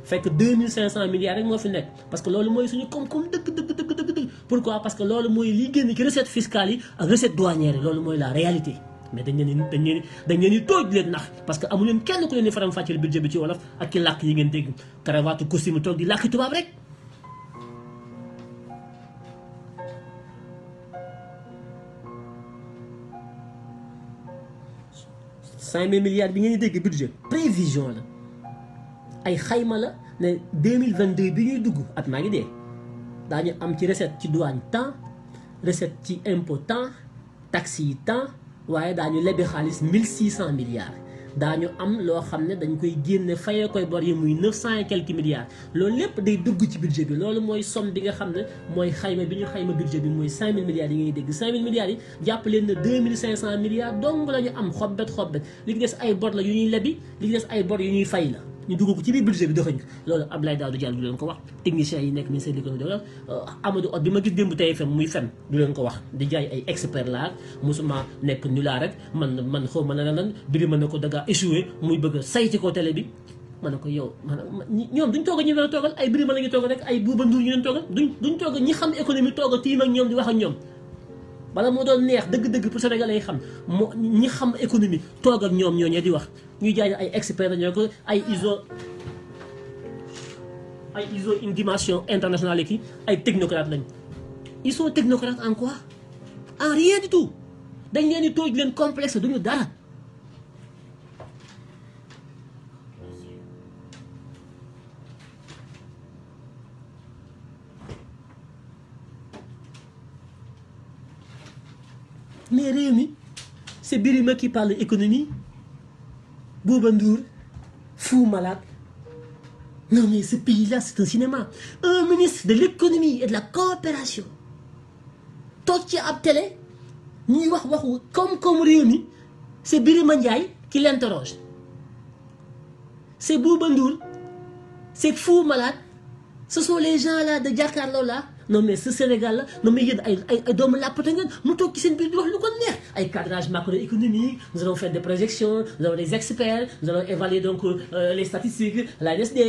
fekk 2500 milliards rek moo fi nekk parce que loolu mooy suñu koom-koom dëgg pourquoi parce que loolu mooy li génn ci recette fiscale yi ak recette douanière yi loolu mooy la réalité mais dañ leen di tooj leen nax parce que amu leen kenn ku leen di faram fàcceel budget bi ci wolof ak ci làkk yi ngeen dégg cravate costume toog di làkki tubaab rek. $5000 bi ngeen di dégg budget prévision la ay xayma la ne 2022 bi ñuy dugg at maa ngi dee daañu am ci recette ci douane temps recette ci impôt temps taxes yi temps waaye daañu lebi xaalis 1600 milliards daañu am loo xam ne dañ koy génne fayee koy bor yi muy 900 et quelques milliards loolu lépp day dugg ci budget bi loolu mooy somme bi nga xam ne mooy xayma bi ñu xayma budget bi mooy 5000 milliards yi ngay dégg 5000 milliards yi jàpp leen ne 2500 milliards dong la ñu am xobbet li ci des ay bor la yu ñuy lebi li ci des ay bor yu ñuy fay la ñu dugg ko ci biir budget bi doxañ ko loolu Abdoulaye Daouda Diallo du leen ko wax techniciens yi nekk ministère de l'économie Amadou Hott bi ma gis démb TFM muy fen du leen ko wax di jaay ay expert laa musuma nekk nulaa rek man xaw ma lan biri mën na ko daga échoué muy bëgg a say ci ko télé bi ma ne ko yow ñoom duñ toog ñu leen toogal ay Birima la ñuy toogal rek ay Bouba Ndour ñu leen toogal duñ toog ñi xam économie toogal tiim ak ñoom di wax ak ñoom bala moo doon neex dëgg-dëgg pour Sénégalais yi xam moo ñi xam économie toog ak ñoom ñooñee di wax ñuy jaay ay experts ñoo ko ay ISO une dimension internationale ki ay technocrates lañ ils sont technocrates en quoi en rien du tout dañ leen di tooj leen complexe duñu dara mais réew mi c'est Birima qui parle économie Bouba Ndour Fou Malade non mais ce pays-là c'est un cinéma un ministre de l'économie et de la coopération toog ci ab télé ñuy wax waxu comme réew mi c'est Birima Ndiaye qui l'interroge c'est Bouba Ndour c'est Fou Malade ce sont les gens là de Jakaarlo là non mais ce Sénégal là non mais yéen ay doomu làppate ngeen mu toog ci seen biir di wax lu ko neex ay cadrage macroéconomique nous allons faire des projections nous avons des experts nous allons évaluer donc les statistiques l'ANSD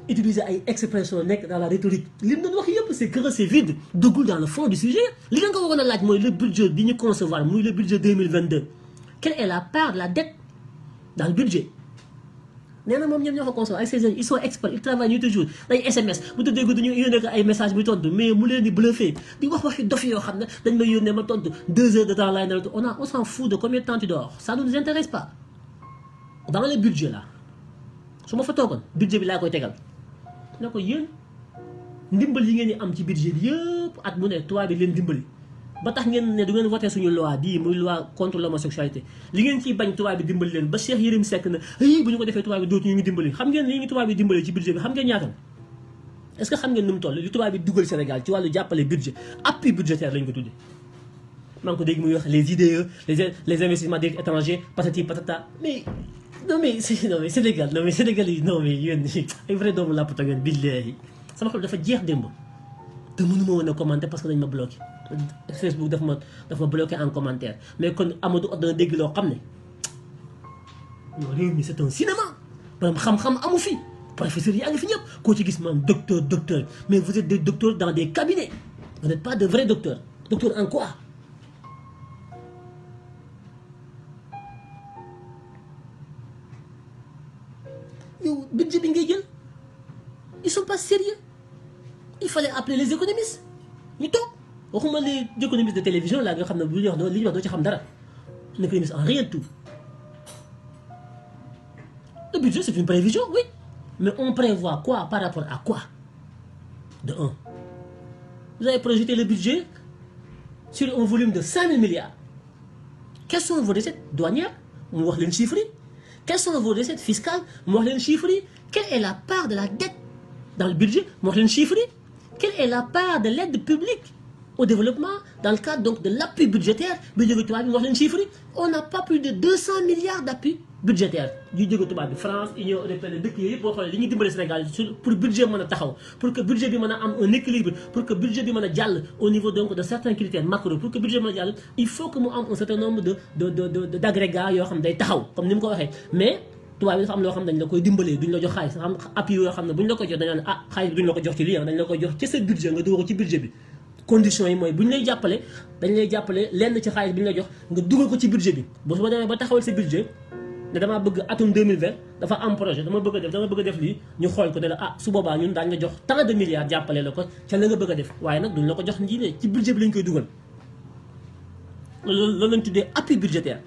utiliser ay expressions nekk dans la rhétorique li mu doon wax yëpp c'est que c'est vide duggul dans le fond du sujet li nga ko waroon a laaj mooy le budget bi ñu concevoir muy le budget 2022 quelle est la part de la dette dans le budget nee na moom ñoom ñoo ko concevoir ay ils sont experts ils travaillent ñu toujours dañ SMS bu tëddee guddi ñu yónnee ko ay message bu tontu mais mu leen di bluffé di wax waxi dof yoo xam ne dañ may yónnee ma tontu 2 heures de temps laay nelawtu on s'en fout de combien de temps tu dors ça ne nous intéresse pas dans le budget là su ma fa toogoon budget bi laa koy tegal ne ko yéen ndimbal yi ngeen di am ci budget bi yëpp at mu ne tubaab bi leen dimbali ba tax ngeen ne du ngeen voté suñu loi bii muy loi contre l'homosexualité li ngeen ciy bañ tubaab bi dimbali leen ba Cheikh Yérim Seck na ay bu ñu ko defee tubaab bi dootu ñu ngi dimbali xam ngeen li ñu tubaab bi dimbali ci budget bi xam ngeen ñaatam est-ce que xam ngeen nu mu toll li tubaab bi dugal Sénégal ci wàllu jàppale budget appui budgétaire lañ ko tuddee maa ngi ko dégg muy wax les IDE les investissements directs étrangers patati patata mais non mais Sénégal non mais Sénégal yi non mais yéen ay vrai doomu làppata ngeen billahi sama xol dafa jeex démb te mënuma woon a commenter parce que dañ ma bloqué Facebook daf ma bloqué en commentaire mais kon Amadou Hott dana dégg loo xam ne non réew mi c'est un cinéma borom xam-xam amu fi professeurs yi a ngi fi ñëpp koo ci gis man docteur mais vous êtes des docteurs dans des cabinets vous n'êtes pas de vrais docteurs docteurs en quoi yow budget bi ngay jël ils sont pas sérieux il fallait appeler les économistes ñu toog waxuma les économistes de télévision là nga xam ne bu ñu wax li ñuy wax doo ci xam dara l'économiste en rien de tout le budget c'est une prévision oui mais on prévoit quoi par rapport à quoi de un vous avez projeté le budget sur un volume de 5 000 milliards quelles sont vos recettes douanières mu wax leen chiffres yi quelles sont vos recettes fiscales mu wax leen chiffres yi quelle est la part de la dette dans le budget mu wax leen chiffres yi quelle est la part de l'aide publique au développement dans le cadre donc de l'appui budgétaire bi jóge tubaab bi wax leen chiffres yi on n'a pas plus de 200 milliards d'appui budgétaire yu jóge tubaab bi France Union européenne dëkk yooyu yëpp boo xoolee li ñuy dimbale Sénégal pour budget mën a taxaw pour que budget bi mën a am un équilibre pour que budget bi mën a jàll au niveau donc de certains critères macro pour que budget mën a jàll il faut que mu am un certain nombre d'agrégats yoo xam ne day taxaw comme ni mu ko waxee mais tubaab bi dafa am loo xam ne dañ la koy dimbalee duñ la jox xaalis xam appui yoo xam ne buñ la ko jox dañ naan ah xaalis bi duñ la ko jox ci lii dañ la koy jox ci sa budget nga dugal ko ci budget bi conditions yi mooy bu ñu lay jàppale dañ lay jàppale lenn ci xaalis bi ñu la jox nga dugal ko ci budget bi ba su ma demee ba taxawal sa budget ne damaa bëgg atum 2020 dafa am projet dama bëgg a def lii ñu xool ko ne la ah su boobaa ñun daañu la jox tant de milliards jàppale la ko ca la nga bëgg a def waaye nag duñ la ko jox njiine ci budget bi lañ koy dugal loolu lañ tuddee appui budgétaire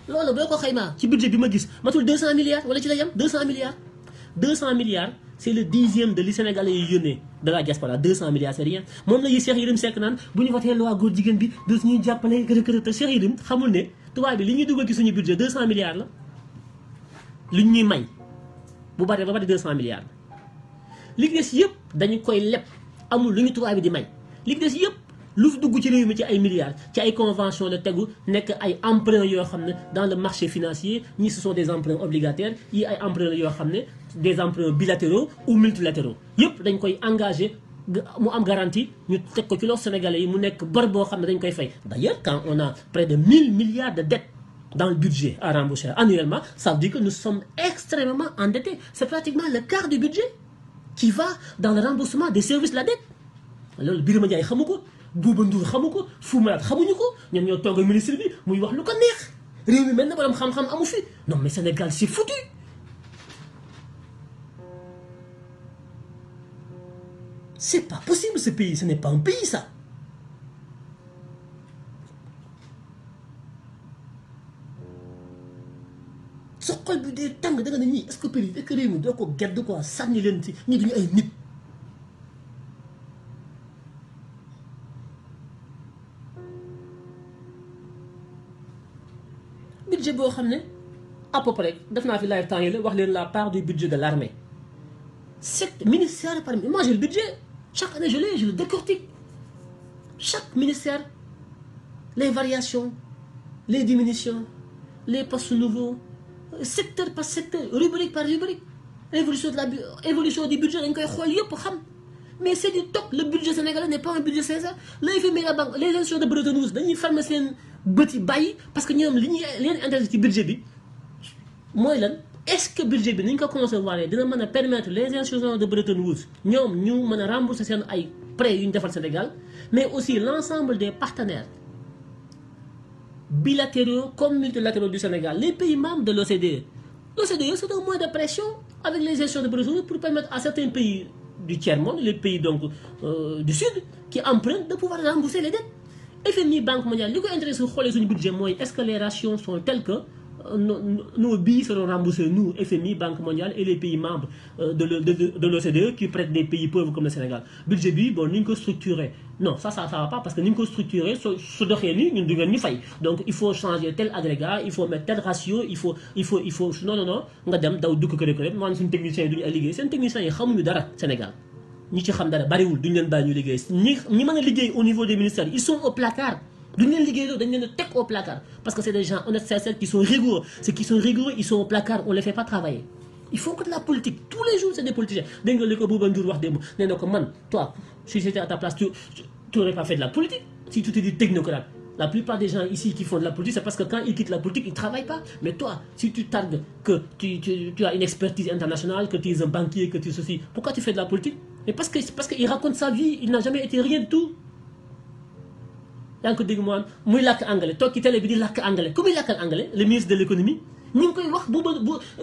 loolu boo ko xaymaa ci budget bi ma gis matul 200 milliards wala ci la yem 200 milliards c'est le 10e de li Sénégalais yi yónnee de la diaspora 200 milliards c'est rien moom la yi Cheikh Yérim Seck naan bu ñu voté loi góor jigéen bi dootu ñuy jàppale kërë te Cheikh Yérim xamul ne tubaab bi li ñuy dugal ci suñu budget 200 milliards la lu ñuy may bu baree ba bari 200 milliards la li des yëpp dañu koy leb amul lu ñu tubaab bi di may li des yëpp lu fi dugg ci réew mi ci ay milliards ci ay convention la tegu nekk ay emprunts yoo xam ne dans le marché financier ñii ce sont des emprunts obligataires yi ay emprunts yoo xam ne des emprunts bilatéraux ou multilatéraux yëpp dañ koy engagé mu am garantie ñu teg ko ci loxo sénégalais yi mu nekk bor boo xam ne dañ koy fay. D'ailleurs quand on a près de 1000 milliards de dettes dans le budget à rembourser annuellement, ça veut dire que nous sommes extrêmement endettés. C'est pratiquement le quart du budget qui va dans le remboursement des services de la dette. Alors Birima Ndiaye xamu ko Bouba Ndour xamu ko Fou Malade xamuñu ko ñoom ñoo toog ministre bi muy wax lu ko neex réew mi mel na borom xam-xam amu fi. Non mais Sénégal c'est foutu. C'est pas possible ce pays, ce n'est pas un pays ça. sa xol bi dee tàng da nga ne ñii est-ce que pays est-ce que réew mi doo ko gedd quoi sànni leen ci ñii duñu ay nit. budget boo xam ne à peu près def naa fi live temps yi la wax leen la part du budget de l'armée. C'est ministère par moi j'ai le budget chaque année je le décortique chaque ministère les variations les diminutions les postes nouveaux secteur par secteur rubrique par rubrique évolution du budget dañ koy xool yëpp xam mais c'est du top. Le budget sénégalais n'est pas un budget sincère. Le FMI la banque les institutions de Bretton Woods dañuy fermer seen bët yi bàyyi parce que ñoom li ñuy leen intéressé ci budget bi mooy lan. Est-ce que budget bi ni ñu ko concevoir dina mën a permettre les institutions de Bretton Woods ñoom ñu mën a rembourser seen ay prêts yu ñu defal Sénégal mais aussi l'ensemble des partenaires bilatéraux comme multilatéraux du Sénégal, les pays membres de l'OCDE. L'OCDE c'est un moyen de pression avec les institutions de Bretton Woods pour permettre à certains pays du tiers-monde, les pays donc du Sud qui empruntent de pouvoir rembourser les dettes. FMI Banque mondiale li ko intéressé xoolee suñu budget mooy est-ce que les ratios sont tels que nos billets seront remboursés, nous, FMI, Banque mondiale et les pays membres de l'OCDE qui prêtent des pays pauvres comme le Sénégal. Budget bi bon ni ñu ko structuré non ça va pas parce que ni ñu ko structuré su doxee nii ñun du ngeen ñu fay. Donc il faut changer tel agrégat, il faut mettre tel ratio, il faut non nga dem daw dugg kër kër maanaam suñu techniciens yi duñu ay liggéey seen techniciens yi xamuñu dara Sénégal ñi ci xam dara bariwul duñu leen bàyyi ñu liggéey ñi mën a liggéey au niveau des ministères ils sont au placard. Duñ leen liggéey dañ leen a teg au placard parce que c'est des gens honnêtes sincères qui sont rigoureux. Ceux qui sont rigoureux ils sont au placard, on les fait pas travailler. Il faut que de la politique tous les jours c'est des politiciens. Dégg nga li ko Bouba Ndour wax démb nee na ko man toi si j'étais à ta place tu n'aurais pas fait de la politique si tu te dis technocrate. La plupart des gens ici qui font de la politique c'est parce que quand ils quittent la politique ils travaillent pas. Mais toi si tu targues que tu as une expertise internationale, que tu es un banquier, que tu ceci, pourquoi tu fais de la politique? Mais parce que il raconte sa vie, il n'a jamais été rien du tout. yaa ngi ko dégg mu muy làkk anglais toog ci télé bi di làkk anglais ku muy làkkal anglais le ministre de l'économie ñu ngi koy wax bu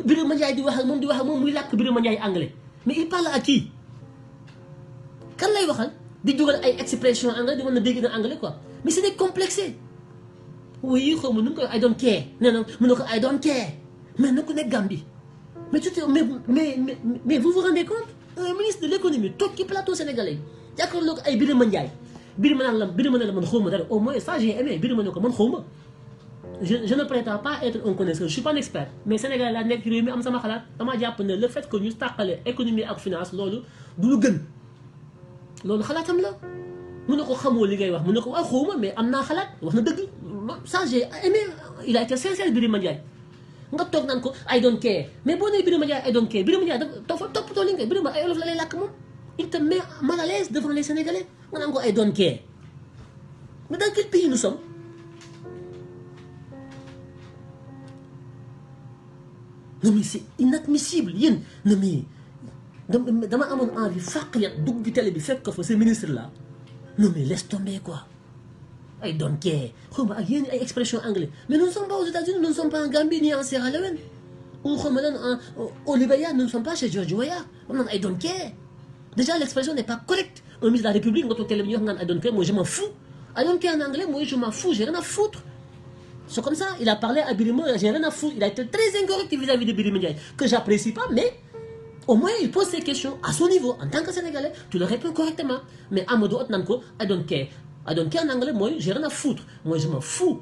Birima Ndiaye di wax ak moom muy làkk Birima Ndiaye anglais mais il parle à qui kan lay waxal di dugal ay expression anglais di mën a dégg na anglais quoi mais c'est des complexés oui xaw ma nu ngi koy I don't care nee na mu ne ko I don't care mais na ko nekk Gambie mais mais vous vous rendez compte un ministre de l'économie toog ci plateau sénégalais jàkkaarloo ko ay Birima Ndiaye Birima ne la man xawma dara au moins ça j'ai aimé Birima ne ko man xawma je ne prétends pas être un connaisseur je suis pas un expert mais Sénégal laa nekk ci réew mi am sama xalaat dama jàpp ne le fait que ñu tàqale économie ak finance loolu du lu gën loolu xalaatam la mu ne ko xamoo li ngay wax mu ne ko waaw xawma mais am naa xalaat wax na dëgg ça j'ai aimé il a été sincère Birima Ndiaye nga toog naan ko I don't care mais boo nee Birima Ndiaye I don't care Birima Ndiaye dafa toppatoo li nga Birima ay olof la lay làkk moom il te met mal à l'aise devant les Sénégalais. On a encore I don't care. Mais dans quel pays nous sommes? Non mais c'est inadmissible. Non mais dama amoon envie fàqyat dugg ci télé bi fekk ko fa ce ministre là. Non mais laisse tomber quoi. I don't care. Xaw ma ak yéen ay expression anglais. Mais nous ne sommes pas aux États-Unis, nous ne sommes pas en Gambie ni en Sierra Leone. Ou xaw ma lan au Libéria, nous ne sommes pas chez George Weah. On a I don't care. Déjà l'expression n'est pas correcte. Un ministre de la République, quand on télé, I don't care, moi je m'en fous. I don't care en anglais, moi je m'en fous, j'ai rien à foutre. C'est comme ça, il a parlé à Birima, j'ai rien à foutre. Il a été très incorrect vis-à-vis de Birima Ndiaye, que j'apprécie pas, mais au moins il pose ses questions à son niveau. En tant que Sénégalais, tu le réponds correctement. Mais Amadou Otnanko, I don't care. I don't care en anglais, moi j'ai rien à foutre. Moi je m'en fous.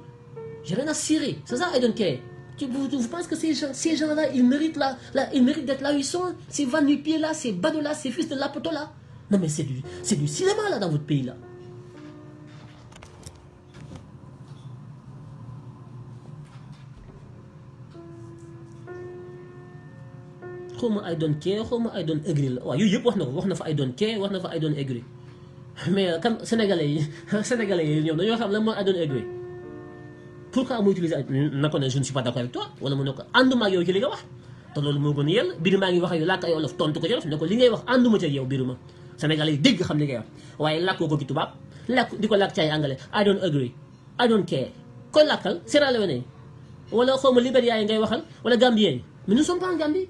J'ai rien à cirer. C'est ça, I don't care. Vous pensez que ces gens-là, ils méritent d'être là où ils sont? Ces va-nu-pieds-là, ces badauds-là, ces fils de lapoto-là? Non mais c'est du cinéma là dans votre pays là. xaw ma I don't care xaw ma I don't agree la waaw yooyu yëpp wax na ko wax na fa I don't care wax na fa I don't agree mais kan sénégalais yi ñoom dañoo xam lan mooy I don't agree pourquoi mu utiliser na ko ne je ne suis pas d'accord avec toi wala mu ne ko ànduma ak yow ci li nga wax te loolu moo gën a yell biir maa ngi wax ak yow làkk ay olof tontu ko ci olof ne ko li ngay wax ànduma ci ak yow biir ma sénégalais yi dégg xam li ngay wax waaye làkkoo ko ci tubaab làkk di ko làkk ci ay anglais I don't agree I don't care koy làkkal Sierra Leone wala xaw ma Libéria yi ngay waxal wala Gambien yi mais nous ne sommes pas en Gambie.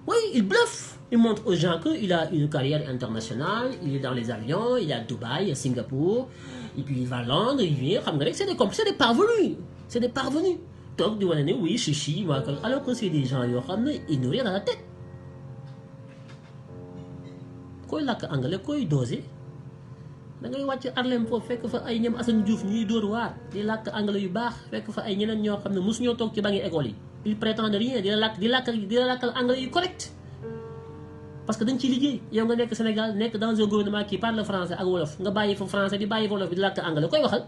Oui, il bluffe. Il montre aux gens qu'il a une carrière internationale, il est dans les avions, il est à Dubaï, à Singapour, et puis il va à Londres, il vient, c'est des parvenus. C'est des parvenus. Donc, oui, chichi, alors que c'est des gens, ils n'ont rien dans la tête. Koy làkk anglais koy dosé da ngay wàcc Harlem foofu fekk fa ay ñoom Assane Diouf ñuy dóor waar di làkk anglais yu baax fekk fa ay ñeneen ñoo xam ne mosu ñoo toog ci bangi école yi ils prétendent rien di la làkkal anglais yu correct parce que dañ ciy liggéey yow nga nekk Sénégal nekk dans un gouvernement qui parle français ak wolof nga bàyyi fa français bi bàyyi fa wolof bi di làkk anglais koy waxal.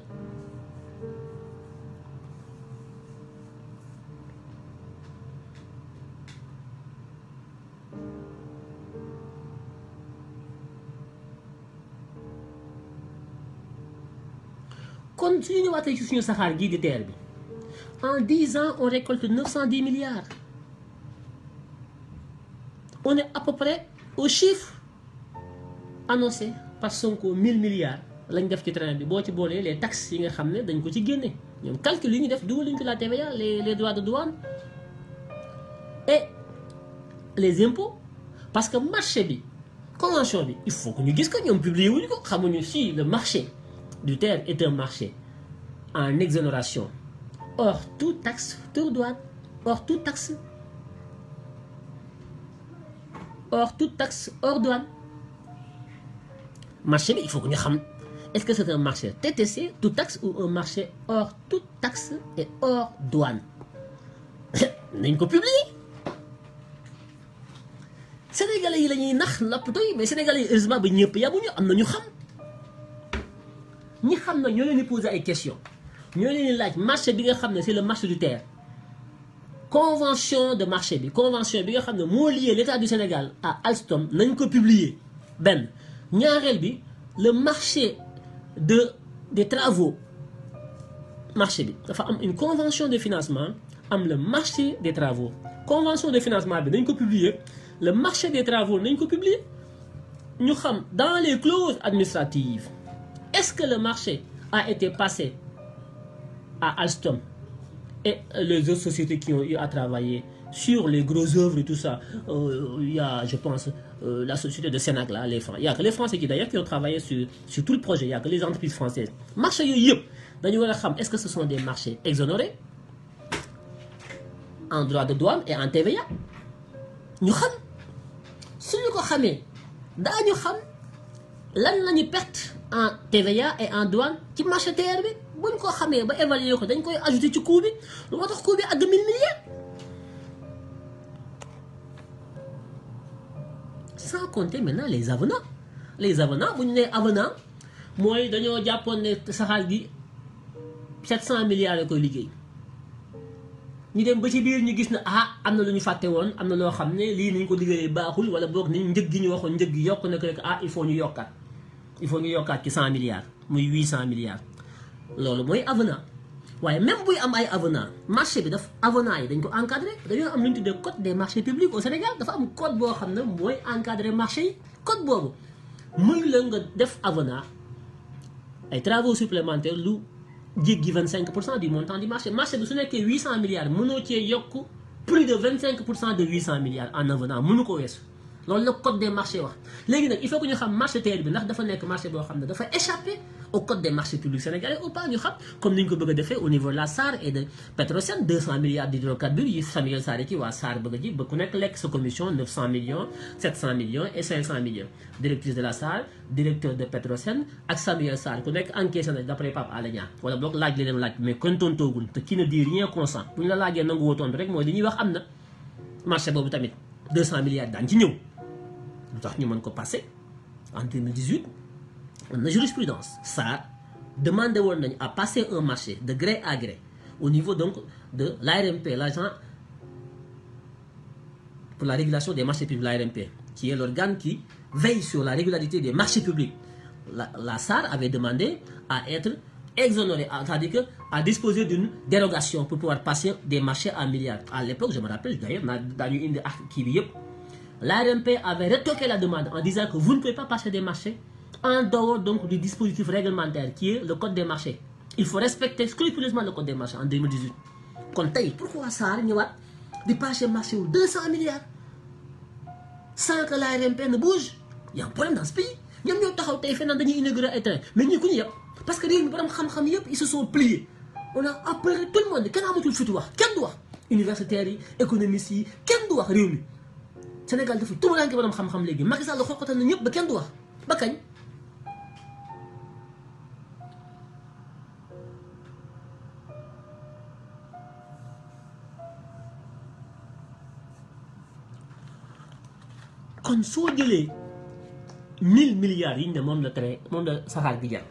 kon suñu ñëwaatee ci suñu saxaar gii di terre bi en 10 ans on récolte 910 milliards on est à peu près au chiffre annoncé par Sonko 1000 milliards lañ def ci train bi boo ci boolee les taxes yi nga xam ne dañ ko ci génne ñoom calcul yi ñu def dugal nañu ko la TVA les droits de douane et les impôts parce que marché bi convention bi il faut que ñu gis ko ñoom publier wuñu ko xamuñu si le marché du terre est un marché en exonération hors toute taxe, toute douane, hors toute taxe, hors douane. Marché, il faut que nous sachions, est-ce que c'est un marché TTC, toute taxe, ou un marché hors toute taxe et hors douane? Nous avons publié. Sénégalais, ils ont mais Sénégalais, heureusement, ils ont ñi xam na ñoo leen di poser ay questions ñoo leen di laaj marché bi nga xam ne c'est le marché du terre convention de marché bi convention bi nga xam ne moo lié l'État du Sénégal à Alstom nañ ko publier benn ñaareel bi le marché des travaux marché bi dafa am une convention de financement am le marché des travaux convention de financement bi nañ ko publier le marché des travaux nañ ko publier ñu xam dans les clauses administratives. Est-ce que le marché a été passé à Alstom et les autres sociétés qui ont eu à travailler sur les grosses œuvres et tout ça? Il y a, je pense, la société de Sénac, là, les Français. Il n'y a que les Français qui d'ailleurs qui ont travaillé sur tout le projet. Il n'y a que les entreprises françaises. Marché est-ce que ce sont des marchés exonérés en droit de douane et en TVA? Nous savons. Si nous savons, nous savons lan lañu perte en TVA et en douane ci marché terre bi buñ ko xamee ba évaluer ko dañ koy ajouter ci coût bi lu moo tax coût bi àgg 1000 milliards sans compter maintenant les avenants bu ñu nee avenant mooy dañoo jàppoon ne saxaar gi 700 milliards la koy liggéey ñu dem ba ci biir ñu gis na am na lu ñu fàtte woon am na loo xam ne lii nañ ko liggéeyee baaxul wala boog ni njëg gi ñu waxoon njëg gi yokk na ko rek il faut ñu yokkaat ci 100 milliards muy 800 milliards loolu mooy avenant waaye même buy am ay avenant marché bi daf avenant yi dañ ko encadré dañoo am lu ñu tuddee code des marchés publics au Sénégal dafa am code boo xam ne mooy encadré marché yi code boobu muy la nga def avenant ay travaux supplémentaires lu jéggi 25% du montant du marché bi su nekkee 800 milliards mënoo cee yokk plus de 25% de 800 milliards en avenant mënu ko weesu loolu la code des marchés wax léegi nag il faut que ñu xam marché terre bi ndax dafa nekk marché boo xam ne dafa échappé au code des marchés publics sénégalais ou pas ñu xam comme ni ñu ko bëgg a defee au niveau de la SAR et de Petrosen 200 milliards d'hydrocarbures yi Samuel Sarr ci waa SAR bëgg a ji ba ku nekk lekk sa commission 900 millions 700 millions et 500 millions directrice de la SAR directeur de Petrosen ak Samuel Sarr ku nekk encaissé na d'après Pape Alé Niang wala boog laaj li dem laaj mais kon tontoogul te qui ne dit rien consent bu ñu la laajee nangu woo tontu rek mooy li ñuy wax am na marché boobu tamit 200 milliards daan ci ñëw lu tax ñu mën ko passé en 2018 la jurisprudence ça demandé woon nañu à passer un marché de gré à gré au niveau donc de l'ARMP, l'agent pour la régulation des marchés publics, l'ARMP, qui est l'organe qui veille sur la régularité des marchés publics. La SAR avait demandé à être exonéré, c'est-à-dire à disposer d'une dérogation pour pouvoir passer des marchés à milliards. À l'époque, je me rappelle d'ailleurs, l'ARMP avait retoqué la demande en disant que vous ne pouvez pas passer des marchés en dehors donc du dispositif réglementaire qui est le code des marchés. Il faut respecter scrupuleusement le code des marchés en 2018. Kon tey pourquoi SAR ñëwaat di passer marché wu 200 milliards sans que l'ARMP ne bouge? Il y a un problème dans ce pays. ñoom ñoo taxaw tey feneen dañuy inaugurer ay train mais ñi ku ñu yëpp parce que réew mi borom xam-xam yëpp ils se sont pliés. On a appelé tout le monde kenn amatul fitu wax kenn du wax universitaires yi économistes yi kenn du wax réew mi Sénégal dafa tumuraanke borom xam-xam léegi Macky Sall xoqatal na ñëpp ba kenn du wax ba kañ. kon soo jëlee 1000 milliards yi ñu ne moom la train moom la saxaar gi jar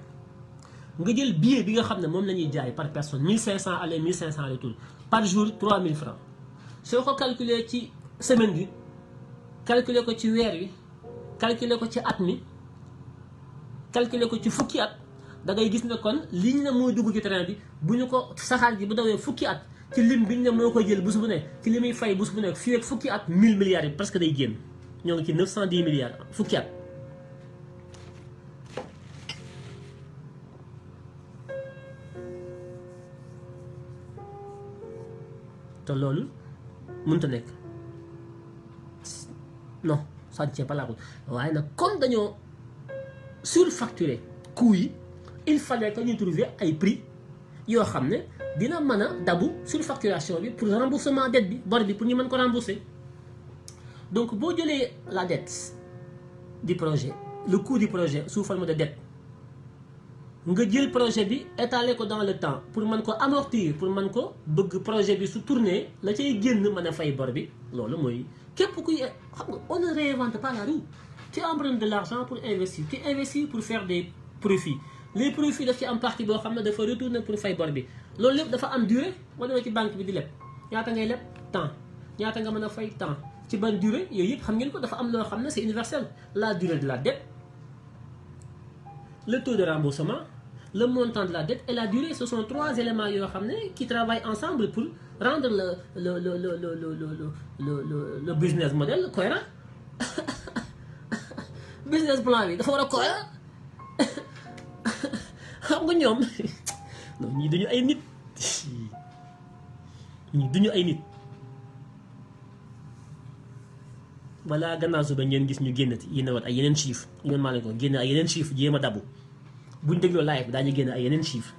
nga jël billet bi nga xam ne moom la ñuy jaay par personne 1500 aller 1500 retour par jour 3000 francs soo ko calculer ci semaine bi calculer ko ci weer wi calculer ko ci at mi calculer ko ci fukki at da ngay gis ne kon liñ ne mooy dugg ci train bi bu ñu ko saxaar gi bu dawee fukki at ci lim bi ñu ne moo koy jël bés bu ne ci li muy fay bés bu ne fii ak fukki at 1000 milliards yi presque day génn ñoo ngi ci 910 milliards fukki at. te loolu mënut a nekk non ça ne tient pas la route waaye nag comme dañoo surfacturé coût yi il fallait que ñu trouver ay prix yoo xam ne dina mën a dabu surfacturation bi pour remboursement dette bi bor bi pour ñu mën ko rembourser. Donc boo jëlee la dette du projet le coût du projet sous forme de dette nga jël projet bi étaler ko dans le temps pour mën ko amortir pour mën ko bëgg projet bi su tourner la cay génn mën a fay bor bi loolu mooy képp kuy xam nga on ne réinvente pas la roue. Tu empruntes de l'argent pour investir tu investis pour faire des profits les profits daf ci am partie boo xam ne dafa retourner pour fay bor bi loolu lépp dafa am durée boo demee ci banque bi di leb ñaata ngay leb temps ñaata nga mën a fay temps ci ban durée yooyu yëpp xam ngeen ko dafa am loo xam ne c'est universel la durée de la dette le taux de remboursement le montant de la dette et la durée ce sont trois éléments yoo xam ne qui travaillent ensemble pour rendre le business model cohérent business plan bi dafa war a cohérent xam nga ñoom non ñii duñu ay nit ñii duñu ay nit balaa gannaaw suba ngeen gis ñu génnati yéen a wat ay yeneen chiffres ñoom maa leen ko génne ay yeneen chiffres jéem a dabu buñ dégloo live bi daañu génne ay yeneen chiffres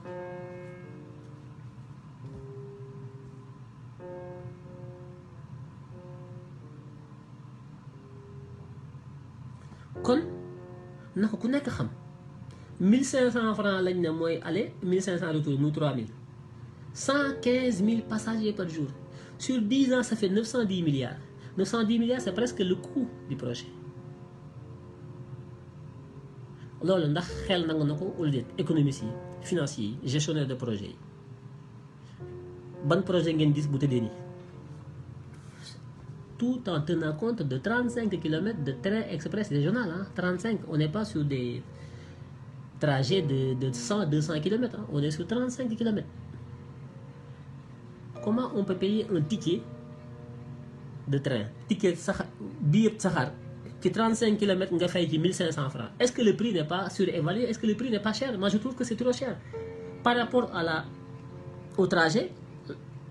kon naka ku nekk xam 1500 francs lañ ne mooy aller 1500 retour muy 3000 115 000 passagers par jour sur 10 ans ça fait 910 milliards 910 milliards c'est presque le coût du projet loolu ndax xel nangu na ko wala déet économistes yi financiers yi gestionnaire de projet yi ban projet ngeen gis bu tëddee nii tout en tenant compte de 35 km de train express régional hein? 35 on n'est pas sur des trajets de 100 200 km hein? On est sur 35 km. Comment on peut payer un ticket de train ticket saxaar billet saxaar ci 35 km nga fay ci 1500 francs est-ce que le prix n'est pas surévalué est-ce que le prix n'est pas cher? Moi je trouve que c'est trop cher par rapport à au trajet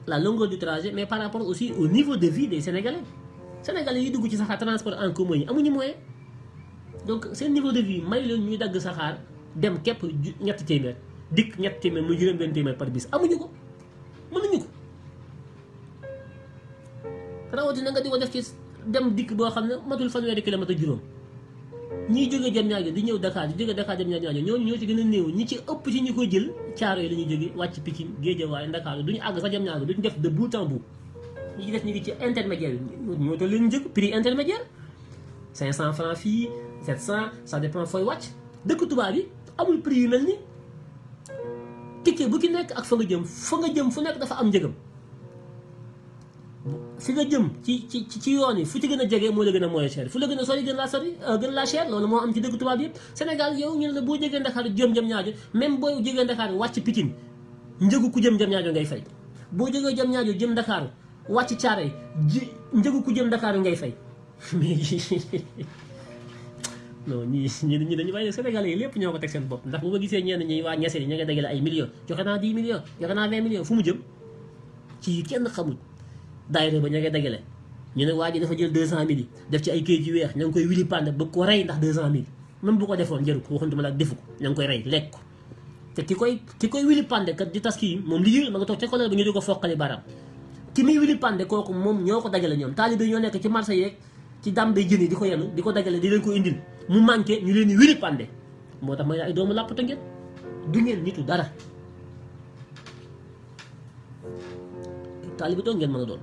la longueur du trajet mais par rapport aussi au niveau de vie des Sénégalais yi dugg ci saxaar transport en commun yi amuñu moyen donc seen niveau de vie may leen ñuy dagg saxaar dem képp ñetti téeméer dikk ñetti téeméer mu juróom benn téeméer par bis amuñu ko mënuñu ko rawatina nga di ko def ci dem dikk boo xam ne matul fanweeri kilomètre juróom ñiy jógee Diamniadio di ñëw Dakar di jógee Dakar Diamniadio ñooñu ñoo ci gën a néew ñi ci ëpp ci ñi ko jël caaro yi la ñuy jógee wàcc Pikine Guédiawaye Ndakaaru duñu àgg sa Diamniadio duñu def de bout en bout ñi ci def ñu ngi ci intermédiaire yi ñoo tax leen njëkk prix intermédiaire 500 francs fii 700 ça dépend fooy wàcc dëkk tubaab yi amul prix yu mel ni ticket bu ki nekk ak fa nga jëm fu nekk dafa am njëgam. fi nga jëm ci yoon yi fu ci gën a jege moo la gën a moins cher fu la gën a sori gën laa cher loolu moo am ci dëkk tubaab yëpp. Sénégal yow ñu ne la boo jegee Ndakaaru jëm ñaajo même boo jegee Ndakaaru wàcc Pikine njëgu ku jëm ñaajo ngay fay. boo jógee jëm ñaajo jëm Ndakaaru wàcc Caaroy njëgu ku jëm Ndakaaru ngay fay mais non ñi dañu bàyyi Sénégalais yi lépp ñoo ko teg seen bopp. ndax bu ma gisee ñenn ñi waa ñese yi ña nga dagale ay millions joxe naa 10 millions joxe naa 20 millions fu mu jëm ci kenn xamul. daayira ba ña ngay dagale ñu ne waa ji dafa jël 200 000 def ci ay këyit yu weex ña ngi koy wili pande bëgg ko rey ndax 200 000 même bu ko defoon jëru ko waxantuma la defu ko ña ngi koy rey lekk ko te ki koy wili pande kat di tas kii moom liggéey ma nga toog ca kolal ba ñu di ko foqali baram ki muy wili pande kooku moom ñoo ko dagale ñoom taalibe ñoo nekk ci marché yeeg ci dàmbe jën yi di ko yenu di ko dagale di leen ko indil mu manqué ñu leen di wili pande moo tax may ay doomu làppata ngeen du ngeen nitu dara taalibe toog ngeen mën a doon.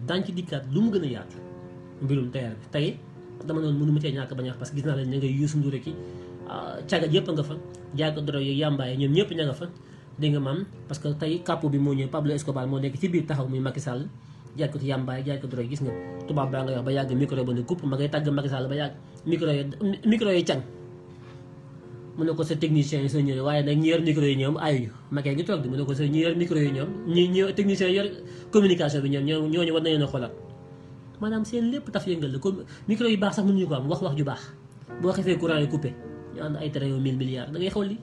daañu ci dikkaat lu mu gën a yaatu mbirum TER bi tey dama noonu mënu ma cee ñàkk bañ a wax parce que gis naa leen ña ngay Youssou Ndour ki caga yëpp a nga fa jaay ko drogue yi yàmbaay ñoom ñëpp ña nga fa dégg nga maam parce que tey capo bi moo ñëw Pablo Escobar moo nekk ci biir taxaw muy Macky Sall jaay ko ci yàmbaay jaay ko drogue gis nga tubaab baa nga wax ba yàgg micro ba ne coupe ma ngay tàgg Macky Sall ba yàgg micro yi càng mu ne ko sa technicien yi soo ñëwee waaye nag ñi yor micro yi ñoom ayuñu Macky ngi toog di mu ne ko sa ñi yor micro yi ñoom ñi technicien yi yor communication bi ñoom ñooñu war nañu xoolaat maanaam seen lépp taf yëngal la comme micro yu baax sax mënuñu ko am wax ju baax boo xefee courant yi coupé ñu ànd ay train yu 1000 milliards da ngay xawal li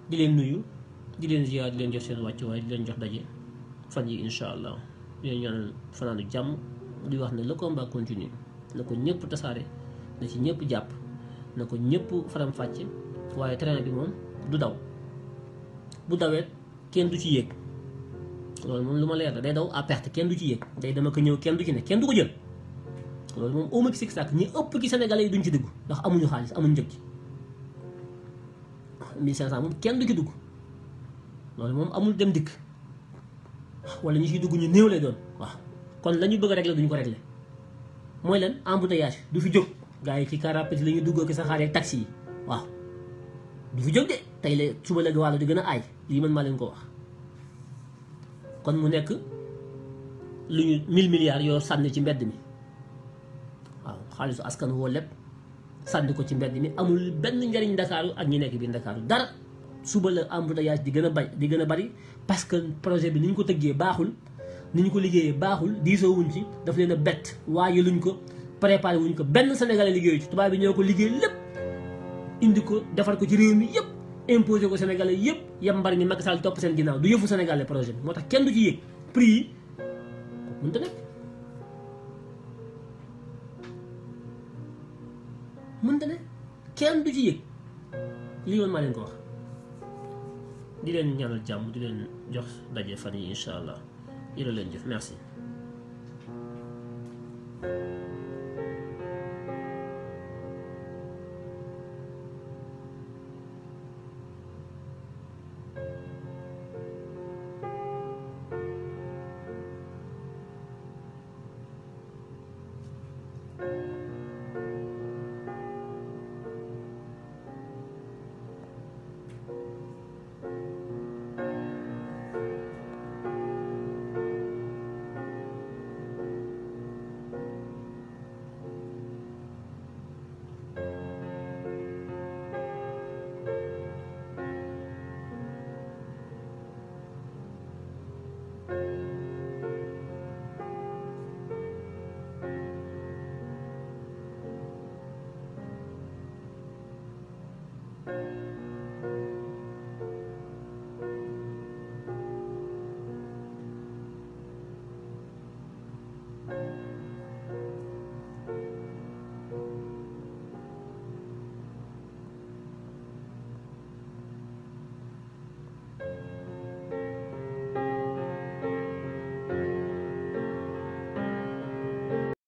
di leen nuyu di leen ziar di leen jox seen wàccuwaay di leen jox daje fan yi incha allah di leen ñaanal fanaanu jàmm di wax ne le combat continue na ko ñëpp tasaare na ci ñëpp jàpp na ko ñëpp faram-fàcce waaye train bi moom du daw bu dawee kenn du ci yéeg loolu moom lu ma leer la day daw à perte kenn du ci yéeg day dama ko ñëw kenn du ci ne kenn du ko jël loolu moom auma ki sik sàkk ñi ëpp ki sénégalais yi duñ ci dugg ndax amuñu xaalis amuñu njëg ci 1500 moom kenn du ci dugg loolu moom amul dem dikk wala ñi ciy dugg ñu néew lay doon waaw kon la ñu bëgg a régler duñu ko régler mooy leen embouteillage du fi jóg gars yi ci car rapide la ñuy duggoo ki saxaar ak taxi yi waaw du fi jóg de tey la suba la wàllu di gën a aay lii man maa leen ko wax kon mu nekk lu ñu 1000 milliards yoo sànni ci mbedd mi waaw xaalisu askan woo lépp sànni ko ci mbedd mi amul benn njariñ Ndakaaru ak ñi nekk biir Ndakaaru dara suba la embouteillage di gën a bari parce que projet bi ni ñu ko tëggee baaxul ni ñu ko liggéeyee baaxul diisoo wuñ ci daf leen a bett waaye luñ ko préparé wuñ ko benn sénégalais liggéeyu ci tubaab bi ñoo ko liggéey lépp indi ko defar ko ci réew mi yëpp imposé ko sénégalais yëpp yambar ni Macky Sall topp seen ginnaaw du yëfu sénégalais projet bi moo tax kenn du ci yéeg prix yi kooku mënta nekk mënta ne kenn du ci yéeg lii woon maa leen ko wax di leen ñaanal jàmm di leen jox daje fan yi incha allah jërë leen jëf merci.